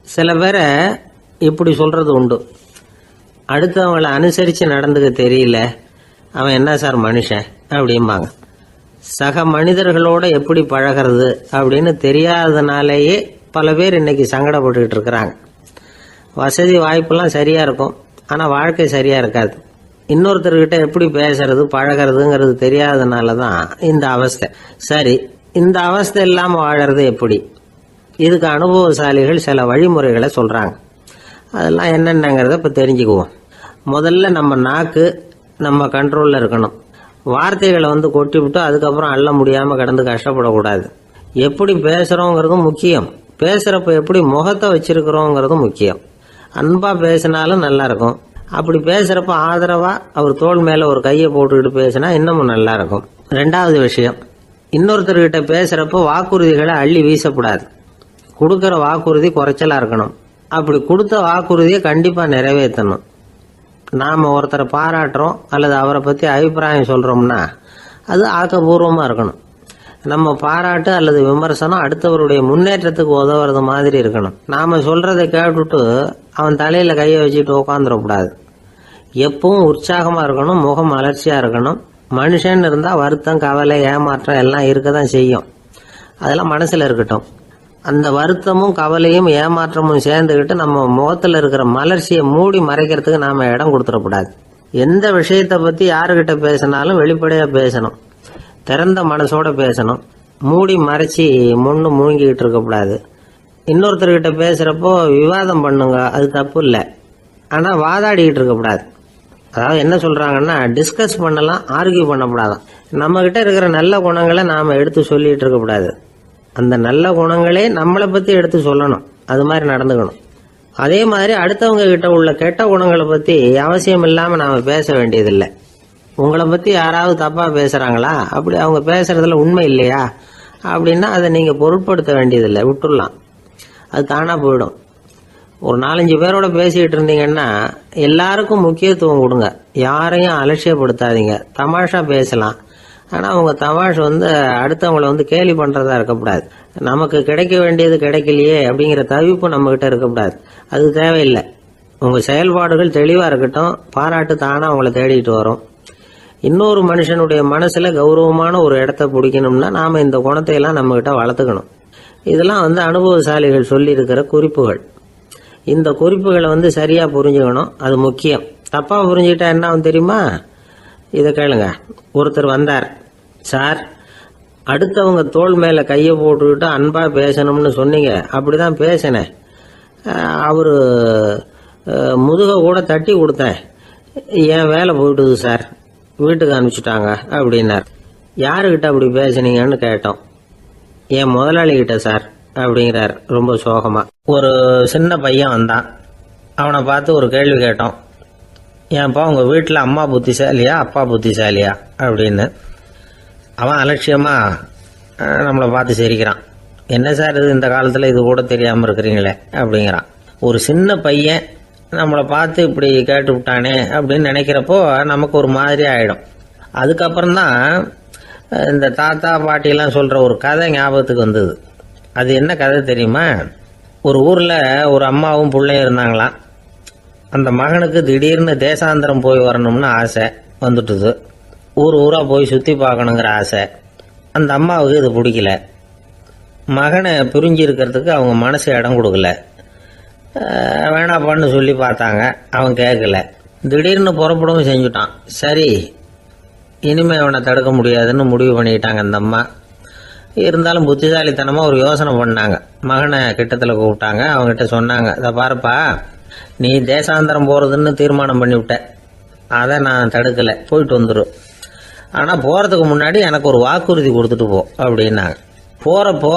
சில பேரை இப்படி சொல்றது உண்டு, அடுத்தவங்களை அனுசரித்து நடந்துக்க தெரியல, அவன் என்ன சார் மனுஷன் அப்படிம்பாங்க. சக மனிதர்களோட எப்படி பழகிறது அப்படின்னு தெரியாததுனாலேயே பல பேர் இன்னைக்கு சங்கடப்பட்டுக்கிட்டு இருக்கிறாங்க. வசதி வாய்ப்பெல்லாம் சரியா இருக்கும், ஆனால் வாழ்க்கை சரியா இருக்காது. இன்னொருத்தர்கிட்ட எப்படி பேசுறது பழகிறதுங்கிறது தெரியாததுனால தான் இந்த அவஸ்தை. சரி, இந்த அவஸ்தை இல்லாமல் வாழறது எப்படி? இதுக்கு அனுபவசாலிகள் சில வழிமுறைகளை சொல்றாங்க. அதெல்லாம் என்னென்னங்கிறத இப்போ தெரிஞ்சுக்குவோம். முதல்ல நம்ம நாக்கு நம்ம கண்ட்ரோலில் இருக்கணும். வார்த்தைகளை கொட்டி விட்டு அதுக்கப்புறம் அள்ள முடியாமல் கிடந்து கஷ்டப்படக்கூடாது. எப்படி பேசுகிறோங்கிறதும் முக்கியம், பேசுகிறப்ப எப்படி முகத்தை வச்சிருக்கிறோங்கிறதும் முக்கியம். அன்பாக பேசினாலும் நல்லா இருக்கும். அப்படி பேசுகிறப்ப ஆதரவாக அவர் தோள் மேலே ஒரு கையை போட்டுக்கிட்டு பேசினா இன்னமும் நல்லா இருக்கும். ரெண்டாவது விஷயம், இன்னொருத்தர்கிட்ட பேசுகிறப்ப வாக்குறுதிகளை அள்ளி வீசக்கூடாது. கொடுக்குற வாக்குறுதி குறைச்சலாக இருக்கணும். அப்படி கொடுத்த வாக்குறுதியை கண்டிப்பாக நிறைவேற்றணும். நாம் ஒருத்தரை பாராட்டுறோம் அல்லது அவரை பற்றி அபிப்பிராயம் சொல்கிறோம்னா அது ஆக்கப்பூர்வமாக இருக்கணும். நம்ம பாராட்டு அல்லது விமர்சனம் அடுத்தவருடைய முன்னேற்றத்துக்கு உதவுறது மாதிரி இருக்கணும். நாம் சொல்கிறத கேட்டுட்டு அவன் தலையில் கையை வச்சுட்டு உட்காந்துடக்கூடாது. எப்பவும் உற்சாகமாக இருக்கணும், முகம் அலர்ச்சியாக இருக்கணும். மனுஷன் இருந்தால் வருத்தம், கவலை, ஏமாற்றம் எல்லாம் இருக்க தான் செய்யும். அதெல்லாம் மனசில் இருக்கட்டும். அந்த வருத்தமும் கவலையும் ஏமாற்றமும் சேர்ந்துக்கிட்டு நம்ம முகத்தில் இருக்கிற மலர்ச்சியை மூடி மறைக்கிறதுக்கு நாம் இடம் கொடுத்துடக்கூடாது. எந்த விஷயத்தை பற்றி யாருக்கிட்ட பேசினாலும் வெளிப்படையாக பேசணும், திறந்த மனசோட பேசணும். மூடி மறைச்சி முன்னு முழுங்கிக்கிட்டு இருக்கக்கூடாது. இன்னொருத்தர்கிட்ட பேசுகிறப்போ விவாதம் பண்ணுங்க, அது தப்பு இல்லை. ஆனால் வாதாடிக்கிட்டு இருக்கக்கூடாது. அதாவது என்ன சொல்கிறாங்கன்னா, டிஸ்கஸ் பண்ணலாம், ஆர்கியூ பண்ணக்கூடாதான். நம்மக்கிட்ட இருக்கிற நல்ல குணங்களை நாம் எடுத்து சொல்லிகிட்டு இருக்கக்கூடாது. அந்த நல்ல குணங்களே நம்மளை பற்றி எடுத்து சொல்லணும், அது மாதிரி நடந்துக்கணும். அதே மாதிரி அடுத்தவங்க கிட்ட உள்ள கெட்ட குணங்களை பற்றி அவசியம் இல்லாமல் நாம் பேச வேண்டியதில்லை. உங்களை பற்றி யாராவது தப்பாக பேசுகிறாங்களா, அப்படி அவங்க பேசுகிறதுல உண்மை இல்லையா அப்படின்னா அதை நீங்கள் பொருட்படுத்த வேண்டியதில்லை, விட்டுடலாம். அது தானாக போயிடும். ஒரு 4-5 பேரோட பேசிக்கிட்டு இருந்தீங்கன்னா எல்லாருக்கும் முக்கியத்துவம் கொடுங்க, யாரையும் அலட்சியப்படுத்தாதீங்க. தமாஷா பேசலாம், ஆனால் அவங்க தமாஷ் அடுத்தவங்களை கேலி பண்ணுறதா இருக்கக்கூடாது. நமக்கு கிடைக்க வேண்டியது கிடைக்கலையே அப்படிங்கிற தவிப்பு நம்மகிட்ட இருக்கக்கூடாது, அது தேவையில்லை. உங்கள் செயல்பாடுகள் தெளிவாக இருக்கட்டும், பாராட்டு தானாக அவங்கள தேடிட்டு வரும். இன்னொரு மனுஷனுடைய மனசில் கௌரவமான ஒரு இடத்த பிடிக்கணும்னா நாம் இந்த குணத்தையெல்லாம் நம்மகிட்ட வளர்த்துக்கணும். இதெல்லாம் அனுபவசாலிகள் சொல்லியிருக்கிற குறிப்புகள். இந்த குறிப்புகளை சரியாக புரிஞ்சுக்கணும், அது முக்கியம். தப்பாக புரிஞ்சுக்கிட்டா என்ன ஆகும் தெரியுமா? இதை கேளுங்க. ஒருத்தர் வந்தார், சார் அடுத்தவங்க தோள் மேலே கையை போட்டுக்கிட்டு அன்பாக பேசணும்னு சொன்னீங்க, அப்படிதான் பேசினேன். அவர் முதுக கூட தட்டி கொடுத்தேன், என் வேலை போயிட்டுது சார், வீட்டுக்கு அனுப்பிச்சிட்டாங்க அப்படின்னார். யாருக்கிட்ட அப்படி பேசுனீங்கன்னு கேட்டோம். என் முதலாளிகிட்ட சார் அப்படிங்கிறார் ரொம்ப சோகமா. ஒரு சின்ன பையன் வந்தான், அவனை பார்த்து ஒரு கேள்வி கேட்டோம். ஏன்ப்பா உங்கள் வீட்டில் அம்மா புத்திசாலியா அப்பா புத்திசாலியா அப்படின்னு. அவன் அலட்சியமாக நம்மளை பார்த்து சிரிக்கிறான். என்ன சார் இது, இந்த காலத்தில் இது கூட தெரியாமல் இருக்கிறீங்களே அப்படிங்கிறான். ஒரு சின்ன பையன் நம்மளை பார்த்து இப்படி கேட்டு விட்டானே அப்படின்னு நினைக்கிறப்போ நமக்கு ஒரு மாதிரி ஆகிடும். அதுக்கப்புறம்தான் இந்த தாத்தா பாட்டிலாம் சொல்கிற ஒரு கதை ஞாபகத்துக்கு வந்தது. அது என்ன கதை தெரியுமா? ஒரு ஊரில் ஒரு அம்மாவும் பிள்ளையும் இருந்தாங்களாம். அந்த மகனுக்கு திடீர்னு தேசாந்திரம் போய் வரணும்னு ஆசை வந்துட்டுது. ஊராக போய் சுற்றி பார்க்கணுங்கிற ஆசை. அந்த அம்மாவுக்கு இது பிடிக்கல. மகனை பிரிஞ்சு இருக்கிறதுக்கு அவங்க மனசு இடம் கொடுக்கல. வேணாப்பான்னு சொல்லி பார்த்தாங்க, அவன் கேட்கல. திடீர்னு புறப்படவும் செஞ்சுட்டான். சரி, இனிமேல் அவனை தடுக்க முடியாதுன்னு முடிவு பண்ணிக்கிட்டாங்க அந்த அம்மா. இருந்தாலும் புத்திசாலித்தனமாக ஒரு யோசனை பண்ணாங்க. மகனை கிட்டத்தில் கூப்பிட்டாங்க, அவங்ககிட்ட சொன்னாங்க, இதை பாருப்பா, நீ தேசாந்திரம் போகிறதுன்னு தீர்மானம் பண்ணிவிட்ட, அதை நான் தடுக்கலை, போயிட்டு வந்துடும். ஆனால் போகிறதுக்கு முன்னாடி எனக்கு ஒரு வாக்குறுதி கொடுத்துட்டு போ அப்படின்னாங்க. போகிறப்போ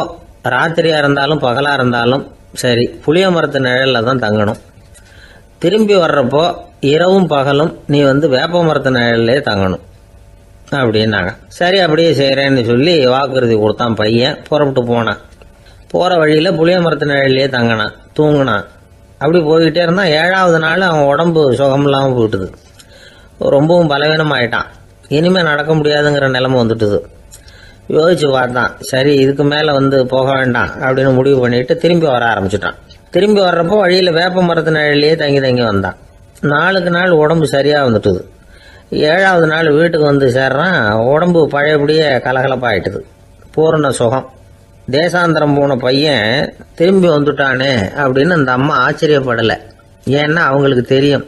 ராத்திரியாக இருந்தாலும் பகலாக இருந்தாலும் சரி புளிய மரத்து நிழலில் தான் தங்கணும். திரும்பி வர்றப்போ இரவும் பகலும் நீ வேப்ப மரத்து நிழல்லே தங்கணும் அப்படின்னாங்க. சரி அப்படியே செய்கிறேன்னு சொல்லி வாக்குறுதி கொடுத்தான் பையன். புறப்பட்டு போனான். போகிற வழியில் புளிய மரத்து நிழல்லே தங்கினான், தூங்கினான். அப்படி போய்கிட்டே இருந்தான். 7ஆவது நாள் அவன் உடம்பு சுகமில்லாமல் போயிட்டுது. ரொம்பவும் பலவீனமாயிட்டான். இனிமேல் நடக்க முடியாதுங்கிற நிலைமை வந்துட்டுது. யோசிச்சு பார்த்தான், சரி இதுக்கு மேலே போக வேண்டாம் அப்படின்னு முடிவு பண்ணிட்டு திரும்பி வர ஆரம்பிச்சிட்டான். திரும்பி வர்றப்போ வழியில் வேப்ப மரத்து நிழலையே தங்கி தங்கி வந்தான். நாளுக்கு நாள் உடம்பு சரியாக வந்துட்டுது. 7வது நாள் வீட்டுக்கு வந்து சேர்றான். உடம்பு பழையபடியே கலகலப்பாயிட்டுது. பூரண சுகம். தேசாந்திரம் போன பையன் திரும்பி வந்துட்டானே அப்படின்னு அந்த அம்மா ஆச்சரியப்படலை. ஏன்னா அவங்களுக்கு தெரியும்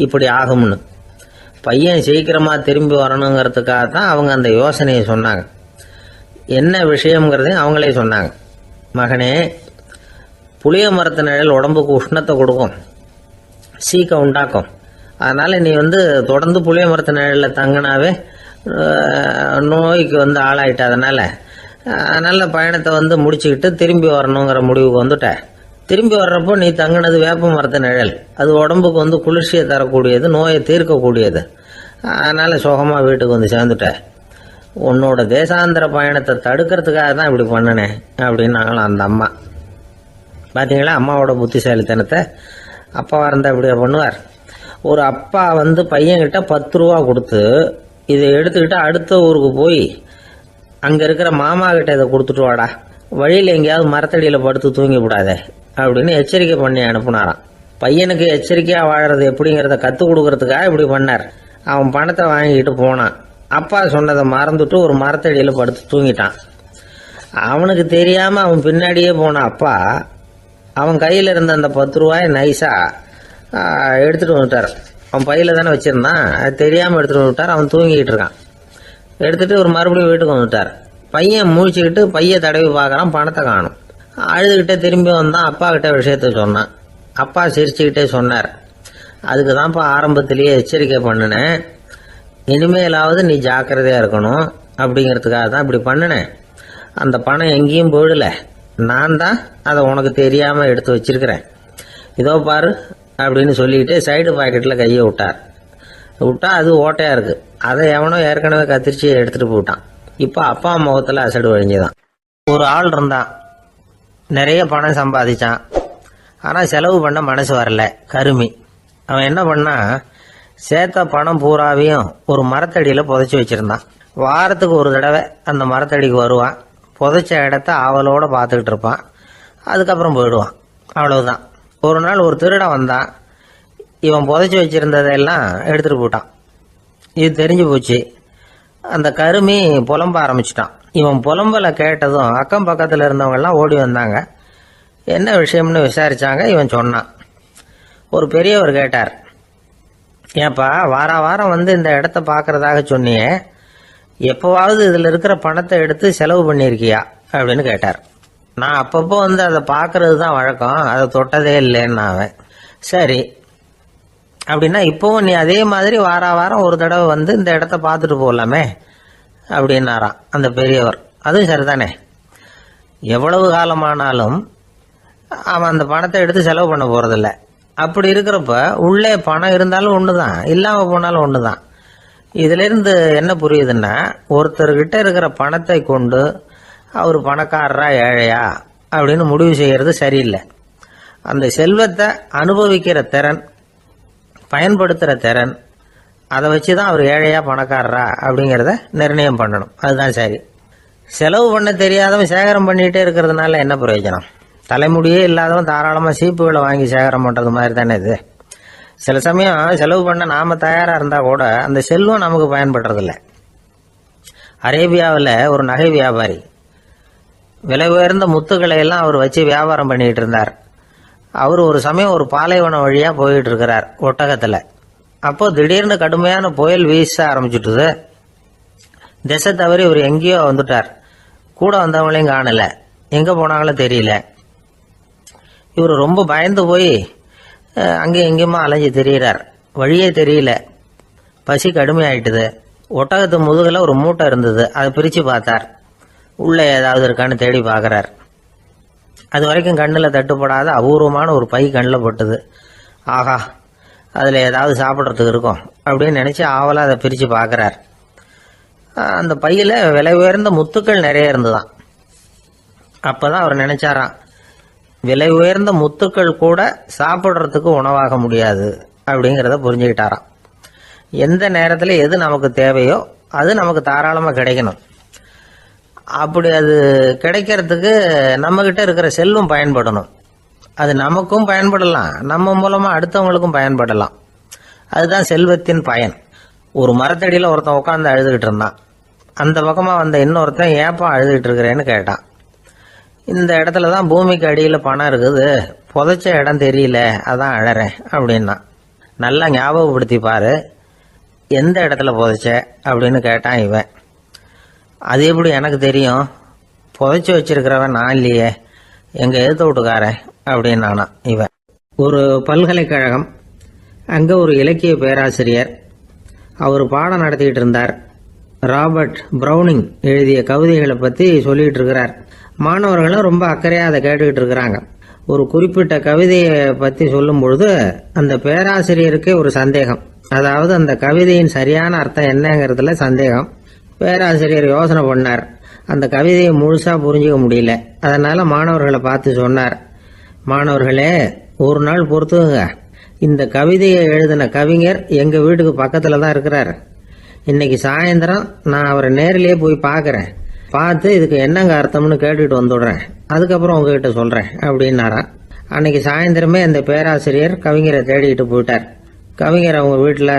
இப்படி ஆகும்னு. பையன் சீக்கிரமாக திரும்பி வரணுங்கிறதுக்காக தான் அவங்க அந்த யோசனையை சொன்னாங்க. என்ன விஷயங்கிறதையும் அவங்களே சொன்னாங்க. மகனே, புளிய மரத்து நிழல் உடம்புக்கு உஷ்ணத்தை கொடுக்கும், சீக்கம் உண்டாக்கும். அதனால் நீ தொடர்ந்து புளிய மரத்து நிழலில் தங்கினாவே நோய்க்கு ஆளாயிட்ட. அதனால் பயணத்தை முடிச்சுக்கிட்டு திரும்பி வரணுங்கிற முடிவுக்கு வந்துட்ட. திரும்பி வர்றப்போ நீ தங்கினது வேப்ப மரத்து நிழல். அது உடம்புக்கு குளிர்ச்சியை தரக்கூடியது, நோயை தீர்க்கக்கூடியது. அதனால் சுகமாக வீட்டுக்கு சேர்ந்துட்ட. உன்னோட தேசாந்திர பயணத்தை தடுக்கிறதுக்காக தான் இப்படி பண்ணினேன் அப்படின்னாங்களாம் அந்த அம்மா. பார்த்தீங்களா அம்மாவோட புத்திசாலித்தனத்தை? அப்பாவாக இருந்தால் இப்படியா பண்ணுவார்? ஒரு அப்பா பையன்கிட்ட 10 ரூபா கொடுத்து இதை எடுத்துக்கிட்டு அடுத்த ஊருக்கு போய் அங்கே இருக்கிற மாமா கிட்ட இதை கொடுத்துட்டு வாடா, வழியில் எங்கேயாவது மரத்தடியில் படுத்து தூங்கி விடாதே அப்படின்னு எச்சரிக்கை பண்ணி அனுப்புனாராம். பையனுக்கு எச்சரிக்கையாக வாழறது எப்படிங்கிறத கற்றுக் கொடுக்கறதுக்காக இப்படி பண்ணார். அவன் பணத்தை வாங்கிட்டு போனான். அப்பா சொன்னதை மறந்துட்டு ஒரு மரத்தடியில் படுத்து தூங்கிட்டான். அவனுக்கு தெரியாமல் அவன் பின்னாடியே போன அப்பா அவன் கையில் இருந்த அந்த 10 ரூபாயை நைஸாக எடுத்துகிட்டு வந்துட்டார். அவன் பையில் தானே வச்சுருந்தான், அது தெரியாமல் எடுத்துகிட்டு வந்துட்டார். அவன் தூங்கிக்கிட்டு இருக்கான். எடுத்துகிட்டு ஒரு மறுபடியும் வீட்டுக்கு வந்துட்டார். பையன் முழிச்சுக்கிட்டு பையை தடவி பார்க்குறான், பணத்தை காணும். அழுதுகிட்டே திரும்பி வந்தான். அப்பா கிட்ட விஷயத்த சொன்னான். அப்பா சிரிச்சுக்கிட்டே சொன்னார், அதுக்கு தான்ப்பா ஆரம்பத்திலேயே எச்சரிக்கை பண்ணினேன், இனிமேலாவது நீ ஜாக்கிரதையாக இருக்கணும் அப்படிங்கிறதுக்காக தான் இப்படி பண்ணினேன். அந்த பணம் எங்கேயும் போயிடல, நான் தான் அதை உனக்கு தெரியாமல் எடுத்து வச்சிருக்கிறேன். இதோ பாரு அப்படின்னு சொல்லிக்கிட்டு சைடு பாக்கெட்டில் கையை விட்டா அது ஓட்டையாக இருக்குது. அதை எவனோ ஏற்கனவே கத்திரிச்சு எடுத்துகிட்டு போயிட்டான். இப்போ அப்பா முகத்தில் அசடு வழிஞ்சுதான். ஒரு ஆள் இருந்தான், நிறைய பணம் சம்பாதிச்சான். ஆனால் செலவு பண்ண மனசு வரல, கருமி. அவன் என்ன பண்ணா, சேர்த்த பணம் பூராவையும் ஒரு மரத்தடியில் புதைச்சி வச்சுருந்தான். வாரத்துக்கு ஒரு தடவை அந்த மரத்தடிக்கு வருவான். புதைச்ச இடத்த ஆவலோடு பார்த்துக்கிட்டு இருப்பான். அதுக்கப்புறம் போயிடுவான். அவ்வளவுதான். ஒரு நாள் ஒரு திருடன் வந்தான். இவன் புதைச்சி வச்சுருந்ததெல்லாம் எடுத்துகிட்டு போட்டான். இது தெரிஞ்சு போச்சு. அந்த கருமி புலம்ப ஆரம்பிச்சிட்டான். இவன் புலம்பலை கேட்டதும் அக்கம் பக்கத்தில் இருந்தவங்கெல்லாம் ஓடி வந்தாங்க. என்ன விஷயம்னு விசாரித்தாங்க. இவன் சொன்னான். ஒரு பெரியவர் கேட்டார், ஏப்பா வாரம் இந்த இடத்த பார்க்கறதாக சொன்னியே, எப்போவாவது இதில் இருக்கிற பணத்தை எடுத்து செலவு பண்ணியிருக்கியா அப்படின்னு கேட்டார். நான் அப்பப்போ அதை பார்க்கறது தான் வழக்கம், அதை தொட்டதே இல்லைன்னு அவன். சரி அப்படின்னா இப்போவும் நீ அதே மாதிரி வாரம் ஒரு தடவை இந்த இடத்த பார்த்துட்டு போகலாமே அப்படின்னாராம் அந்த பெரியவர். அதுவும் சரிதானே, எவ்வளவு காலமானாலும் அவன் அந்த பணத்தை எடுத்து செலவு பண்ண போகிறதில்ல. அப்படி இருக்கிறப்ப உள்ளே பணம் இருந்தாலும் ஒன்று தான், இல்லாமல் போனாலும் ஒன்று தான். இதிலிருந்து என்ன புரியுதுன்னா, ஒருத்தர்கிட்ட இருக்கிற பணத்தை கொண்டு அவர் பணக்காரரா ஏழையா அப்படின்னு முடிவு செய்கிறது சரியில்லை. அந்த செல்வத்தை அனுபவிக்கிற திறன், பயன்படுத்துகிற திறன், அதை வச்சு தான் அவர் ஏழையா பணக்காரரா அப்படிங்கிறத நிர்ணயம் பண்ணணும். அதுதான் சரி. செலவு பண்ண தெரியாதவன் சேகரம் பண்ணிகிட்டே இருக்கிறதுனால என்ன பிரயோஜனம்? தலைமுடியே இல்லாதவன் தாராளமாக சீப்புகளை வாங்கி சேகரம் பண்ணுறது மாதிரி தானே இது. சில சமயம் செலவு பண்ண நாம் தயாராக இருந்தால் கூட அந்த செல்வம் நமக்கு பயன்படுறதில்ல. அரேபியாவில் ஒரு நகை வியாபாரி விலை உயர்ந்த முத்துக்களை எல்லாம் அவர் வச்சு வியாபாரம் பண்ணிகிட்டு இருந்தார். அவர் ஒரு சமயம் ஒரு பாலைவனம் வழியாக போயிட்டு இருக்கிறார் ஒட்டகத்தில். அப்போ திடீர்னு கடுமையான புயல் வீச ஆரம்பிச்சுட்டுது. திசை தவறி இவர் எங்கேயோ வந்துட்டார். கூட வந்தவங்களையும் காணலை, எங்கே போனாங்களோ தெரியல. இவர் ரொம்ப பயந்து போய் அங்கேயும் எங்கேயுமா அலைஞ்சு தெரிகிறார். வழியே தெரியல. பசி கடுமையாயிட்டுது. ஒட்டகத்து முதுகில் ஒரு மூட்டை இருந்தது. அதை பிரித்து பார்த்தார். உள்ளே ஏதாவது இருக்கான்னு தேடி பார்க்குறார். அது வரைக்கும் கண்ணில் தட்டுப்படாத அபூர்வமான ஒரு பை கண்ணில் பட்டுது. ஆஹா, அதில் ஏதாவது சாப்பிட்றதுக்கு இருக்கும் அப்படின்னு நினச்சி ஆவலாக அதை பிரித்து பார்க்குறார். அந்த பையில் விலை உயர்ந்த முத்துக்கள் நிறைய இருந்துதான். அப்போ தான் அவர் நினச்சாராம், விலை உயர்ந்த முத்துக்கள் கூட சாப்பிட்றதுக்கு உணவாக முடியாது அப்படிங்கிறத புரிஞ்சுக்கிட்டாராம். எந்த நேரத்தில் எது நமக்கு தேவையோ அது நமக்கு தாராளமாக கிடைக்கணும். அப்படி அது கிடைக்கிறதுக்கு நம்மக்கிட்ட இருக்கிற செல்வம் பயன்படணும். அது நமக்கும் பயன்படலாம், நம்ம மூலமா அடுத்தவங்களுக்கும் பயன்படலாம். அதுதான் செல்வத்தின் பயன். ஒரு மரத்தடியில் ஒருத்தன் உட்காந்து அழுதுகிட்டு இருந்தான். அந்த பக்கமா வந்த இன்னொருத்தன் ஏப்பா அழுதுகிட்டு இருக்கிறேன்னு கேட்டான். இந்த இடத்துல தான் பூமிக்கு அடியில் பணம் இருக்குது, புதைச்ச இடம் தெரியல, அதான் அழறேன் அப்படின்னா. நல்லா ஞாபகப்படுத்தி பாரு, எந்த இடத்துல புதைச்ச அப்படின்னு கேட்டான் இவன். அது எப்படி எனக்கு தெரியும், புதைச்சி வச்சிருக்கிறவன் நான் இல்லையே, எங்க எழுத்து வீட்டுக்காரன் அப்படின்னானா இவன். ஒரு பல்கலைக்கழகம், அங்க ஒரு இலக்கிய பேராசிரியர், அவர் பாடம் நடத்திக்கிட்டு இருந்தார். ராபர்ட் பிரவுனிங் எழுதிய கவிதைகளை பத்தி சொல்லிட்டு இருக்கிறார். மாணவர்களும் ரொம்ப அக்கறையா அதை கேட்டுக்கிட்டு இருக்கிறாங்க. ஒரு குறிப்பிட்ட கவிதையை பத்தி சொல்லும் பொழுது அந்த பேராசிரியருக்கே ஒரு சந்தேகம். அதாவது அந்த கவிதையின் சரியான அர்த்தம் என்னங்கிறதுல சந்தேகம். பேராசிரியர் யோசனை பண்ணார். அந்த கவிதையை முழுசா புரிஞ்சுக்க முடியல. அதனால மாணவர்களை பார்த்து சொன்னார், மாணவர்களே, ஒரு நாள் பொறுத்துங்க, இந்த கவிதையை எழுதின கவிஞர் எங்க வீட்டுக்கு பக்கத்துல தான் இருக்கிறார். இன்னைக்கு சாயந்தரம் நான் அவரை நேரிலேயே போய் பார்க்கறேன். பார்த்து இதுக்கு என்னங்க அர்த்தம்னு கேட்டுட்டு வந்துடுறேன். அதுக்கப்புறம் உங்ககிட்ட சொல்றேன் அப்படின்னாராம். அன்னைக்கு சாயந்தரமே அந்த பேராசிரியர் கவிஞரை தேடிக்கிட்டு போயிட்டார். கவிஞர் அவங்க வீட்டில்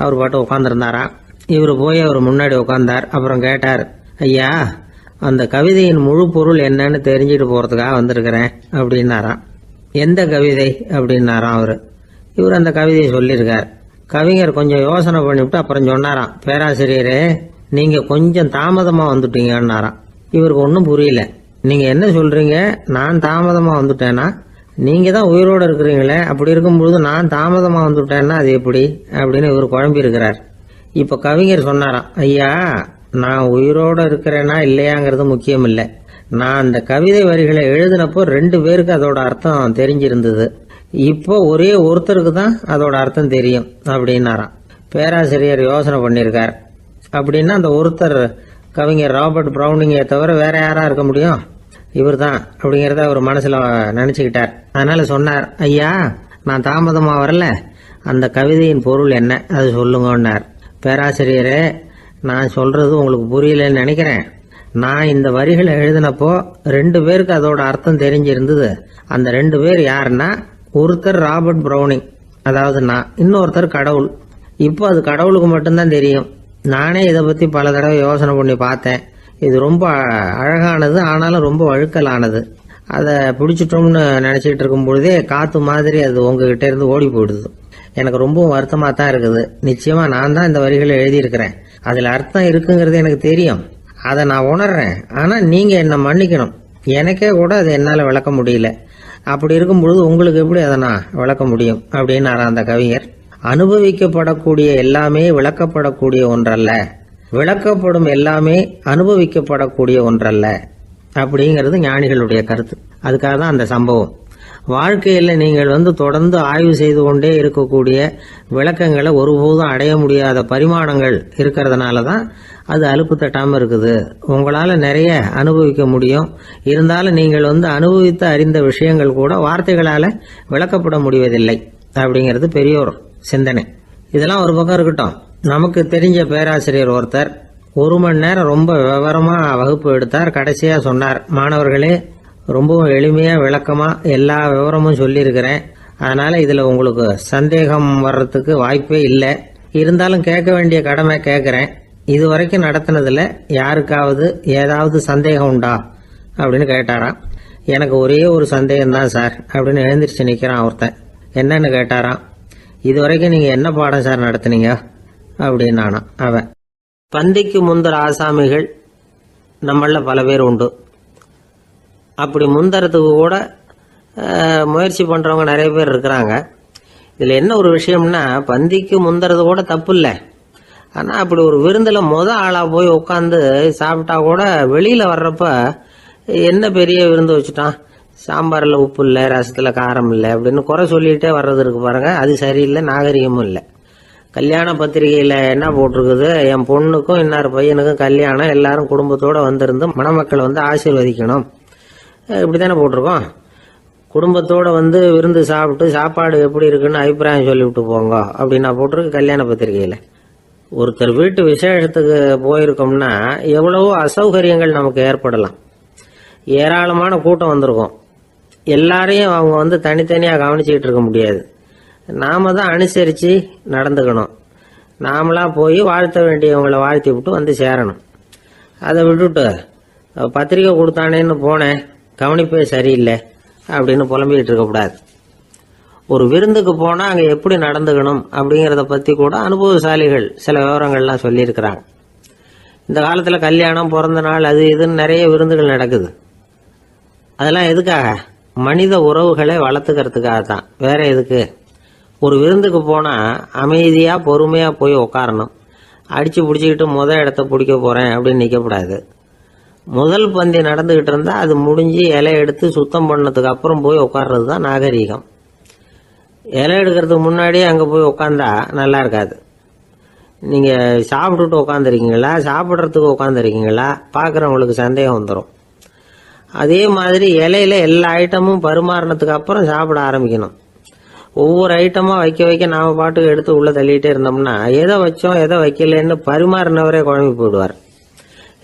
அவர் பாட்டு உட்காந்துருந்தாராம். இவர் போய் அவர் முன்னாடி உட்காந்தார். அப்புறம் கேட்டார், ஐயா, அந்த கவிதையின் முழு பொருள் என்னன்னு தெரிஞ்சுட்டு போறதுக்காக வந்திருக்கிறேன் அப்படின்னாராம். எந்த கவிதை அப்படின்னாராம் அவரு. இவர் அந்த கவிதையை சொல்லியிருக்கார். கவிஞர் கொஞ்சம் யோசனை பண்ணிவிட்டு அப்புறம் சொன்னாராம், பேராசிரியரே, நீங்க கொஞ்சம் தாமதமா வந்துட்டீங்கன்னாராம். இவருக்கு ஒன்றும் புரியல. நீங்க என்ன சொல்றீங்க, நான் தாமதமா வந்துட்டேன்னா? நீங்க தான் உயிரோடு இருக்கிறீங்களே, அப்படி இருக்கும்பொழுது நான் தாமதமா வந்துட்டேன்னா அது எப்படி அப்படின்னு இவர் குழம்பி இருக்கிறார். இப்ப கவிஞர் சொன்னாராம், ஐயா, நான் உயிரோடு இருக்கிறேனா இல்லையாங்கிறது முக்கியம் இல்லை. நான் அந்த கவிதை வரிகளை எழுதினப்போ 2 பேருக்கு அதோட அர்த்தம் தெரிஞ்சிருந்தது. இப்போ ஒரே ஒருத்தருக்கு தான் அதோட அர்த்தம் தெரியும் அப்படின்னாராம். பேராசிரியர் யோசனை பண்ணியிருக்கார். அப்படின்னா அந்த ஒருத்தர் கவிஞர் ராபர்ட் பிரவுனிங்கை தவிர வேற யாரா இருக்க முடியும்? இவர் தான் அப்படிங்கிறத அவர் மனசுல நினைச்சுக்கிட்டார். அதனால சொன்னார், ஐயா, நான் தாமதமா வரல, அந்த கவிதையின் பொருள் என்ன அது சொல்லுங்கன்னார். பேராசிரியரே, நான் சொல்றது உங்களுக்கு புரியலன்னு நினைக்கிறேன். நான் இந்த வரிகளை எழுதினப்போ 2 பேருக்கு அதோட அர்த்தம் தெரிஞ்சிருந்தது. அந்த 2 பேர் யாருன்னா, ஒருத்தர் ராபர்ட் பிரவுனிங், அதாவது நான், இன்னொருத்தர் கடவுள். இப்போ அது கடவுளுக்கு மட்டும்தான் தெரியும். நானே இதை பத்தி பல தடவை யோசனை பண்ணி பார்த்தேன். இது ரொம்ப அழகானது, ஆனாலும் ரொம்ப வழுக்கலானது. அதை பிடிச்சிட்டோம்னு நினைச்சிட்டு இருக்கும் பொழுதே காத்து மாதிரி அது உங்ககிட்ட இருந்து ஓடி போயிடுது. எனக்கு ரொம்பவும் வருத்தமா தான் இருக்குது. நிச்சயமா நான் தான் இந்த வரிகளை எழுதியிருக்கிறேன். அதுல அர்த்தம் இருக்குங்கிறது எனக்கு தெரியும், அதை நான் உணர்றேன். ஆனா நீங்க என்ன மன்னிக்கணும், எனக்கே கூட அதை என்னால விளக்க முடியல. அப்படி இருக்கும் பொழுது உங்களுக்கு எப்படி அதை நான் விளக்க முடியும் அப்படின்னாரா அந்த கவிஞர். அனுபவிக்கப்படக்கூடிய எல்லாமே விளக்கப்படக்கூடிய ஒன்றல்ல, விளக்கப்படும் எல்லாமே அனுபவிக்கப்படக்கூடிய ஒன்றல்ல அப்படிங்கிறது ஞானிகளுடைய கருத்து. அதுக்காக தான் அந்த சம்பவம். வாழ்க்கையில் நீங்கள் தொடர்ந்து ஆய்வு செய்து கொண்டே இருக்கக்கூடிய விளக்கங்களை ஒருபோதும் அடைய முடியாத பரிமாணங்கள் இருக்கிறதுனால தான் அது அலுப்பு தட்டாமல் இருக்குது. உங்களால் நிறைய அனுபவிக்க முடியும், இருந்தாலும் நீங்கள் அனுபவித்து அறிந்த விஷயங்கள் கூட வார்த்தைகளால் விளக்கப்பட முடிவதில்லை அப்படிங்கிறது பெரியோர் சிந்தனை. இதெல்லாம் ஒரு பக்கம் இருக்கட்டும். நமக்கு தெரிஞ்ச பேராசிரியர் ஒருத்தர் 1 மணி நேரம் ரொம்ப விவரமா வகுப்பு எடுத்தார். கடைசியா சொன்னார், மாணவர்களே, ரொம்பவும் எளிமையா விளக்கமா எல்லா விவரமும் சொல்லியிருக்கிறேன். அதனால இதுல உங்களுக்கு சந்தேகம் வர்றதுக்கு வாய்ப்பே இல்லை. இருந்தாலும் கேட்க வேண்டிய கடமை கேட்கிறேன். இது வரைக்கும் நடத்தினதுல யாருக்காவது ஏதாவது சந்தேகம் உண்டா அப்படின்னு கேட்டாராம். எனக்கு ஒரே ஒரு சந்தேகம் தான் சார் அப்படின்னு எழுந்திரிச்சு நிக்கிறான் ஒருத்தன். என்னன்னு கேட்டாராம். இது வரைக்கும் நீங்க என்ன பாடம் சார் நடத்துனீங்க அப்படின்னானா அவன். பந்திக்கு முந்தர ஆசாமிகள் நம்மள பல பேர் உண்டு. அப்படி முந்தறதுக்கு கூட முயற்சி பண்றவங்க நிறைய பேர் இருக்கிறாங்க. இதுல என்ன ஒரு விஷயம்னா, பந்திக்கு முந்தறது கூட தப்பு இல்லை. ஆனா அப்படி ஒரு விருந்துல ஆளா போய் உட்காந்து சாப்பிட்டா கூட வெளியில வர்றப்ப என்ன பெரிய விருந்து வச்சுட்டான், சாம்பார்ல உப்பு இல்லை, ரசத்துல காரம் இல்லை அப்படின்னு குறை சொல்லிட்டே வர்றது இருக்கு பாருங்க. அது சரியில்லை, நாகரிகமும் இல்லை. கல்யாண பத்திரிகையில என்ன போட்டிருக்குது, என் பொண்ணுக்கும் இன்னார் பையனுக்கும் கல்யாணம், எல்லாரும் குடும்பத்தோட வந்திருந்து மணமக்கள் ஆசீர்வதிக்கணும், இப்படித்தானே போட்டிருக்கோம். குடும்பத்தோட விருந்து சாப்பிட்டு சாப்பாடு எப்படி இருக்குன்னு அபிப்பிராயம் சொல்லிவிட்டு போங்க அப்படின்னா போட்டிருக்கு கல்யாண பத்திரிகையில. ஒருத்தர் வீட்டு விசேஷத்துக்கு போயிருக்கோம்னா எவ்வளவோ அசௌகரியங்கள் நமக்கு ஏற்படலாம். ஏராளமான கூட்டம் வந்திருக்கும். எல்லாரையும் அவங்க தனித்தனியாக கவனிச்சுக்கிட்டு இருக்க முடியாது. நாம தான் அனுசரித்து நடந்துக்கணும். நாமளா போய் வாழ்த்த வேண்டியவங்களை வாழ்த்தி விட்டு சேரணும். அதை விட்டுட்டு பத்திரிக்கை கொடுத்தானேன்னு போனேன், கவனிப்பே சரியில்லை அப்படின்னு புலம்பிக்கிட்டு இருக்கக்கூடாது. ஒரு விருந்துக்கு போனால் அங்கே எப்படி நடந்துக்கணும் அப்படிங்கிறத பற்றி கூட அனுபவசாலிகள் சில விவரங்கள்லாம் சொல்லியிருக்கிறாங்க. இந்த காலத்தில் கல்யாணம், பிறந்த நாள், அது இதுன்னு நிறைய விருந்துகள் நடக்குது. அதெல்லாம் எதுக்காக? மனித உறவுகளை வளர்த்துக்கிறதுக்காக தான், வேற எதுக்கு? ஒரு விருந்துக்கு போனால் அமைதியாக பொறுமையாக போய் உக்காரணும். அடித்து பிடிச்சிக்கிட்டு இடத்த பிடிக்க போகிறேன் அப்படின்னு நிற்கக்கூடாது. முதல் பந்தி நடந்துக்கிட்டு இருந்தால் அது முடிஞ்சு இலை எடுத்து சுத்தம் பண்ணதுக்கு அப்புறம் போய் உட்கார்றது தான் நாகரீகம். இலை எடுக்கிறதுக்கு முன்னாடியே அங்கே போய் உட்காந்தா நல்லா இருக்காது. நீங்கள் சாப்பிட்டுட்டு உட்காந்துருக்கீங்களா, சாப்பிட்றதுக்கு உட்காந்துருக்கீங்களா, பார்க்குறவங்களுக்கு சந்தேகம் வந்துடும். அதே மாதிரி இலையில எல்லா ஐட்டமும் பரிமாறினதுக்கு அப்புறம் சாப்பிட ஆரம்பிக்கணும். ஒவ்வொரு ஐட்டமாக வைக்க வைக்க நாம் பாட்டுக்கு எடுத்து உள்ளே தள்ளிகிட்டே இருந்தோம்னா எதை வச்சோம் எதை வைக்கலன்னு பரிமாறினவரே குழம்பி போயிடுவார்.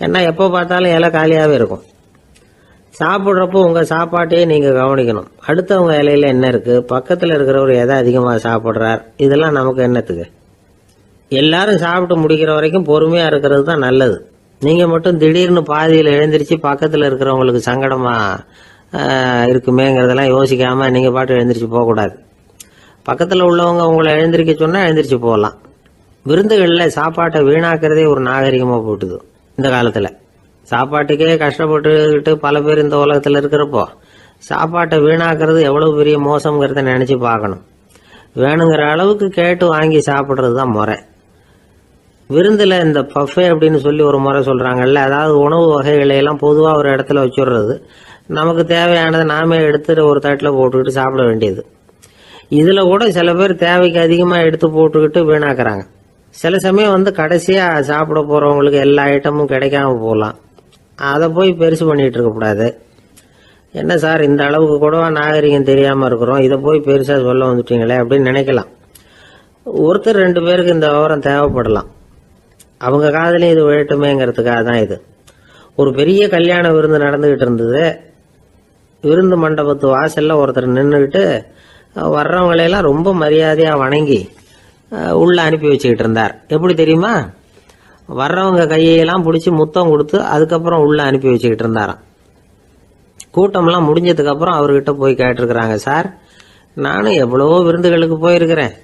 ஏன்னா எப்போ பார்த்தாலும் இலை காலியாகவே இருக்கும். சாப்பிட்றப்போ உங்கள் சாப்பாட்டையே நீங்கள் கவனிக்கணும். அடுத்தவங்க இலையில என்ன இருக்குது, பக்கத்தில் இருக்கிறவர் எதை அதிகமாக சாப்பிட்றார், இதெல்லாம் நமக்கு என்னத்துக்கு? எல்லாரும் சாப்பிட்டு முடிக்கிற வரைக்கும் பொறுமையாக இருக்கிறது தான் நல்லது. நீங்கள் மட்டும் திடீர்னு பாதியில் எழுந்திரிச்சு பக்கத்தில் இருக்கிறவங்களுக்கு சங்கடமாக இருக்குமேங்கிறதெல்லாம் யோசிக்காமல் நீங்கள் பாட்டு எழுந்திரிச்சு போகக்கூடாது. பக்கத்தில் உள்ளவங்க உங்களை எழுந்திரிக்க சொன்னால் எழுந்திரிச்சு போகலாம். விருந்துகளில் சாப்பாட்டை வீணாக்கிறதே ஒரு நாகரிகமாக போட்டுது இந்த காலத்தில். சாப்பாட்டுக்கே கஷ்டப்பட்டுக்கிட்டு பல பேர் இந்த உலகத்தில் இருக்கிறப்போ சாப்பாட்டை வீணாக்கிறது எவ்வளோ பெரிய மோசங்கிறத நினச்சி பார்க்கணும். வேணுங்கிற அளவுக்கு கேட்டு வாங்கி சாப்பிட்றது தான் முறை. விருந்தில் இந்த பஃபே அப்படின்னு சொல்லி ஒரு முறை சொல்கிறாங்கல்ல, அதாவது உணவு வகைகளையெல்லாம் பொதுவாக ஒரு இடத்துல வச்சுடுறது, நமக்கு தேவையானதை நாமே எடுத்துட்டு ஒரு தட்டில் போட்டுக்கிட்டு சாப்பிட வேண்டியது. இதில் கூட சில பேர் தேவைக்கு அதிகமாக எடுத்து போட்டுக்கிட்டு வீணாக்குறாங்க. சில சமயம் கடைசியாக சாப்பிட போகிறவங்களுக்கு எல்லா ஐட்டமும் கிடைக்காம போகலாம். அதை போய் பெருசு பண்ணிகிட்டு இருக்கக்கூடாது. என்ன சார் இந்த அளவுக்கு கூடவா நாகரிகம் தெரியாமல் இருக்கிறோம், இதை போய் பெருசாக சொல்ல வந்துட்டீங்களே அப்படின்னு நினைக்கலாம். ஒருத்தர் 2 பேருக்கு இந்த விவரம் தேவைப்படலாம். அவங்க காதலையும் இது விழட்டுமேங்கிறதுக்காக தான் இது. ஒரு பெரிய கல்யாண விருந்து நடந்துக்கிட்டு இருந்தது. விருந்து மண்டபத்து வாசலில் ஒருத்தர் நின்றுக்கிட்டு வர்றவங்களையெல்லாம் ரொம்ப மரியாதையாக வணங்கி உள்ளே அனுப்பி வச்சுக்கிட்டு இருந்தார். எப்படி தெரியுமா? வர்றவங்க கையெல்லாம் பிடிச்சி முத்தம் கொடுத்து அதுக்கப்புறம் உள்ளே அனுப்பி வச்சுக்கிட்டு இருந்தாராம். கூட்டம்லாம் முடிஞ்சதுக்கப்புறம் அவர்கிட்ட போய் கேட்டிருக்கிறாங்க, சார் நானும் எவ்வளவோ விருந்துகளுக்கு போயிருக்கிறேன்,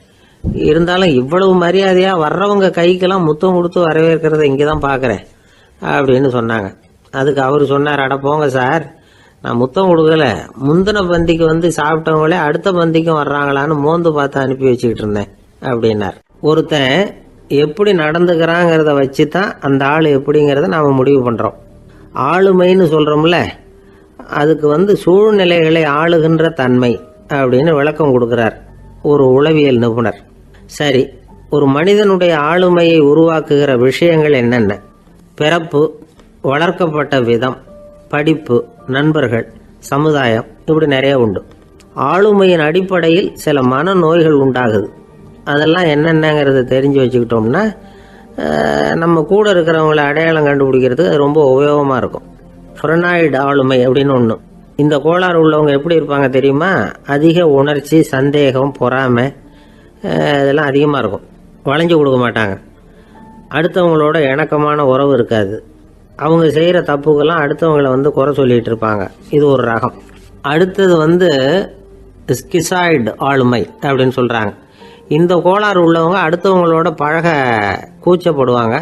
இருந்தாலும் இவ்வளவு மரியாதையாக வர்றவங்க கைக்கெல்லாம் முத்தம் கொடுத்து வரவேற்கிறத இங்கே தான் பார்க்குறேன் அப்படின்னு சொன்னாங்க. அதுக்கு அவர் சொன்னார், அட போங்க சார், நான் முத்தம் கொடுக்கல, முந்தின பந்திக்கு சாப்பிட்டவங்களே அடுத்த பந்திக்கும் வர்றாங்களான்னு மோந்து பார்த்து அனுப்பி வச்சுக்கிட்டு இருந்தேன் அப்படின்னார். ஒருத்தன் எப்படி நடந்துக்கிறாங்கிறத வச்சு தான் அந்த ஆள் எப்படிங்கிறத நாம் முடிவு பண்ணுறோம். ஆளுமைன்னு சொல்கிறோம்ல, அதுக்கு சூழ்நிலைகளை ஆளுகின்ற தன்மை அப்படின்னு விளக்கம் கொடுக்குறார் ஒரு உளவியல் நிபுணர். சரி, ஒரு மனிதனுடைய ஆளுமையை உருவாக்குகிற விஷயங்கள் என்னென்ன? பிறப்பு, வளர்க்கப்பட்ட விதம், படிப்பு, நண்பர்கள், சமுதாயம், இப்படி நிறைய உண்டு. ஆளுமையின் அடிப்படையில் சில மனநோய்கள் உண்டாகுது. அதெல்லாம் என்னென்னங்கிறத தெரிஞ்சு வச்சுக்கிட்டோம்னா நம்ம கூட இருக்கிறவங்களை அடையாளம் கண்டுபிடிக்கிறதுக்கு அது ரொம்ப உபயோகமாக இருக்கும். ஃப்ரெனாய்டு ஆளுமை அப்படின்னு ஒன்று. இந்த கோளாறு உள்ளவங்க எப்படி இருப்பாங்க தெரியுமா? அதிக உணர்ச்சி, சந்தேகம், பொறாமை இதெல்லாம் அதிகமாக இருக்கும். வளைஞ்சு கொடுக்க மாட்டாங்க. அடுத்தவங்களோட இணக்கமான உறவு இருக்காது. அவங்க செய்கிற தப்புக்கெல்லாம் அடுத்தவங்களை குறை சொல்லிகிட்டு இருப்பாங்க. இது ஒரு ரகம். அடுத்தது ஸ்கிசாய்டு ஆளுமை அப்படின்னு சொல்கிறாங்க. இந்த கோளாறு உள்ளவங்க அடுத்தவங்களோட பழக கூச்சப்படுவாங்க.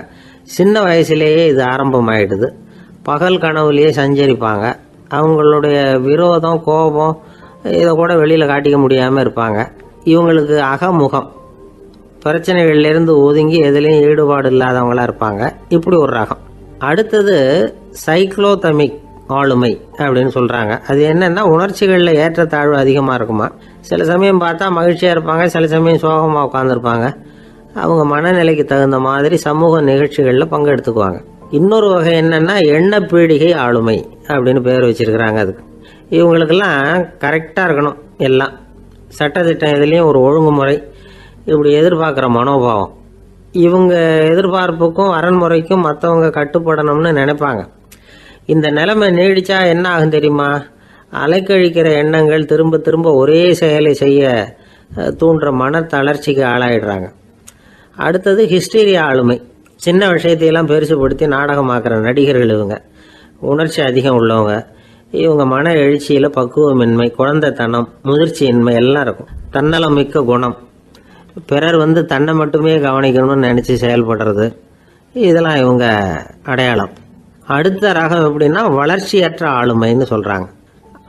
சின்ன வயசுலேயே இது ஆரம்பமாயிடுது. பகல் கனவுலேயே சஞ்சரிப்பாங்க. அவங்களுடைய விரோதம், கோபம் இதை கூட வெளியில் காட்டிக்க முடியாமல் இருப்பாங்க. இவங்களுக்கு அகமுகம், பிரச்சனைகள்லேருந்து ஒதுங்கி எதுலேயும் ஈடுபாடு இல்லாதவங்களாக இருப்பாங்க. இப்படி ஒரு ரகம். அடுத்தது சைக்ளோதமிக் ஆளுமை அப்படின்னு சொல்கிறாங்க. அது என்னென்னா உணர்ச்சிகளில் ஏற்றத்தாழ்வு அதிகமாக இருக்குமா. சில சமயம் பார்த்தா மகிழ்ச்சியாக இருப்பாங்க, சில சமயம் சோகமாக உட்காந்துருப்பாங்க. அவங்க மனநிலைக்கு தகுந்த மாதிரி சமூக நிகழ்ச்சிகளில் பங்கெடுத்துக்குவாங்க. இன்னொரு வகை என்னென்னா எண்ணப்பீடிகை ஆளுமை அப்படின்னு பேர் வச்சிருக்கிறாங்க. அதுக்கு இவங்களுக்கெல்லாம் கரெக்டாக இருக்கணும், எல்லாம் சட்டத்திட்டம் எதுலேயும் ஒரு ஒழுங்குமுறை, இப்படி எதிர்பார்க்குற மனோபாவம். இவங்க எதிர்பார்ப்புக்கும் அரண்முறைக்கும் மற்றவங்க கட்டுப்படணும்னு நினைப்பாங்க. இந்த நிலைமை நீடிச்சா என்ன ஆகும் தெரியுமா? அலைக்கழிக்கிற எண்ணங்கள் திரும்ப திரும்ப ஒரே செயலை செய்ய தூண்டுற மன தளர்ச்சிக்கு ஆளாயிடுறாங்க. அடுத்தது ஹிஸ்டீரியா ஆளுமை. சின்ன விஷயத்தையெல்லாம் பெருசுபடுத்தி நாடகமாக்குற நடிகர்கள் இவங்க. உணர்ச்சி அதிகம் உள்ளவங்க. இவங்க மன எழுச்சியில் பக்குவமின்மை, குழந்தைத்தனம், முதிர்ச்சியின்மை எல்லாம் இருக்கும். தன்னலம் மிக்க குணம். பிறர் தன்னை மட்டுமே கவனிக்கணும்னு நினச்சி செயல்படுறது, இதெல்லாம் இவங்க அடையாளம். அடுத்த ரகம் எப்படின்னா வளர்ச்சியற்ற ஆளுமைன்னு சொல்கிறாங்க.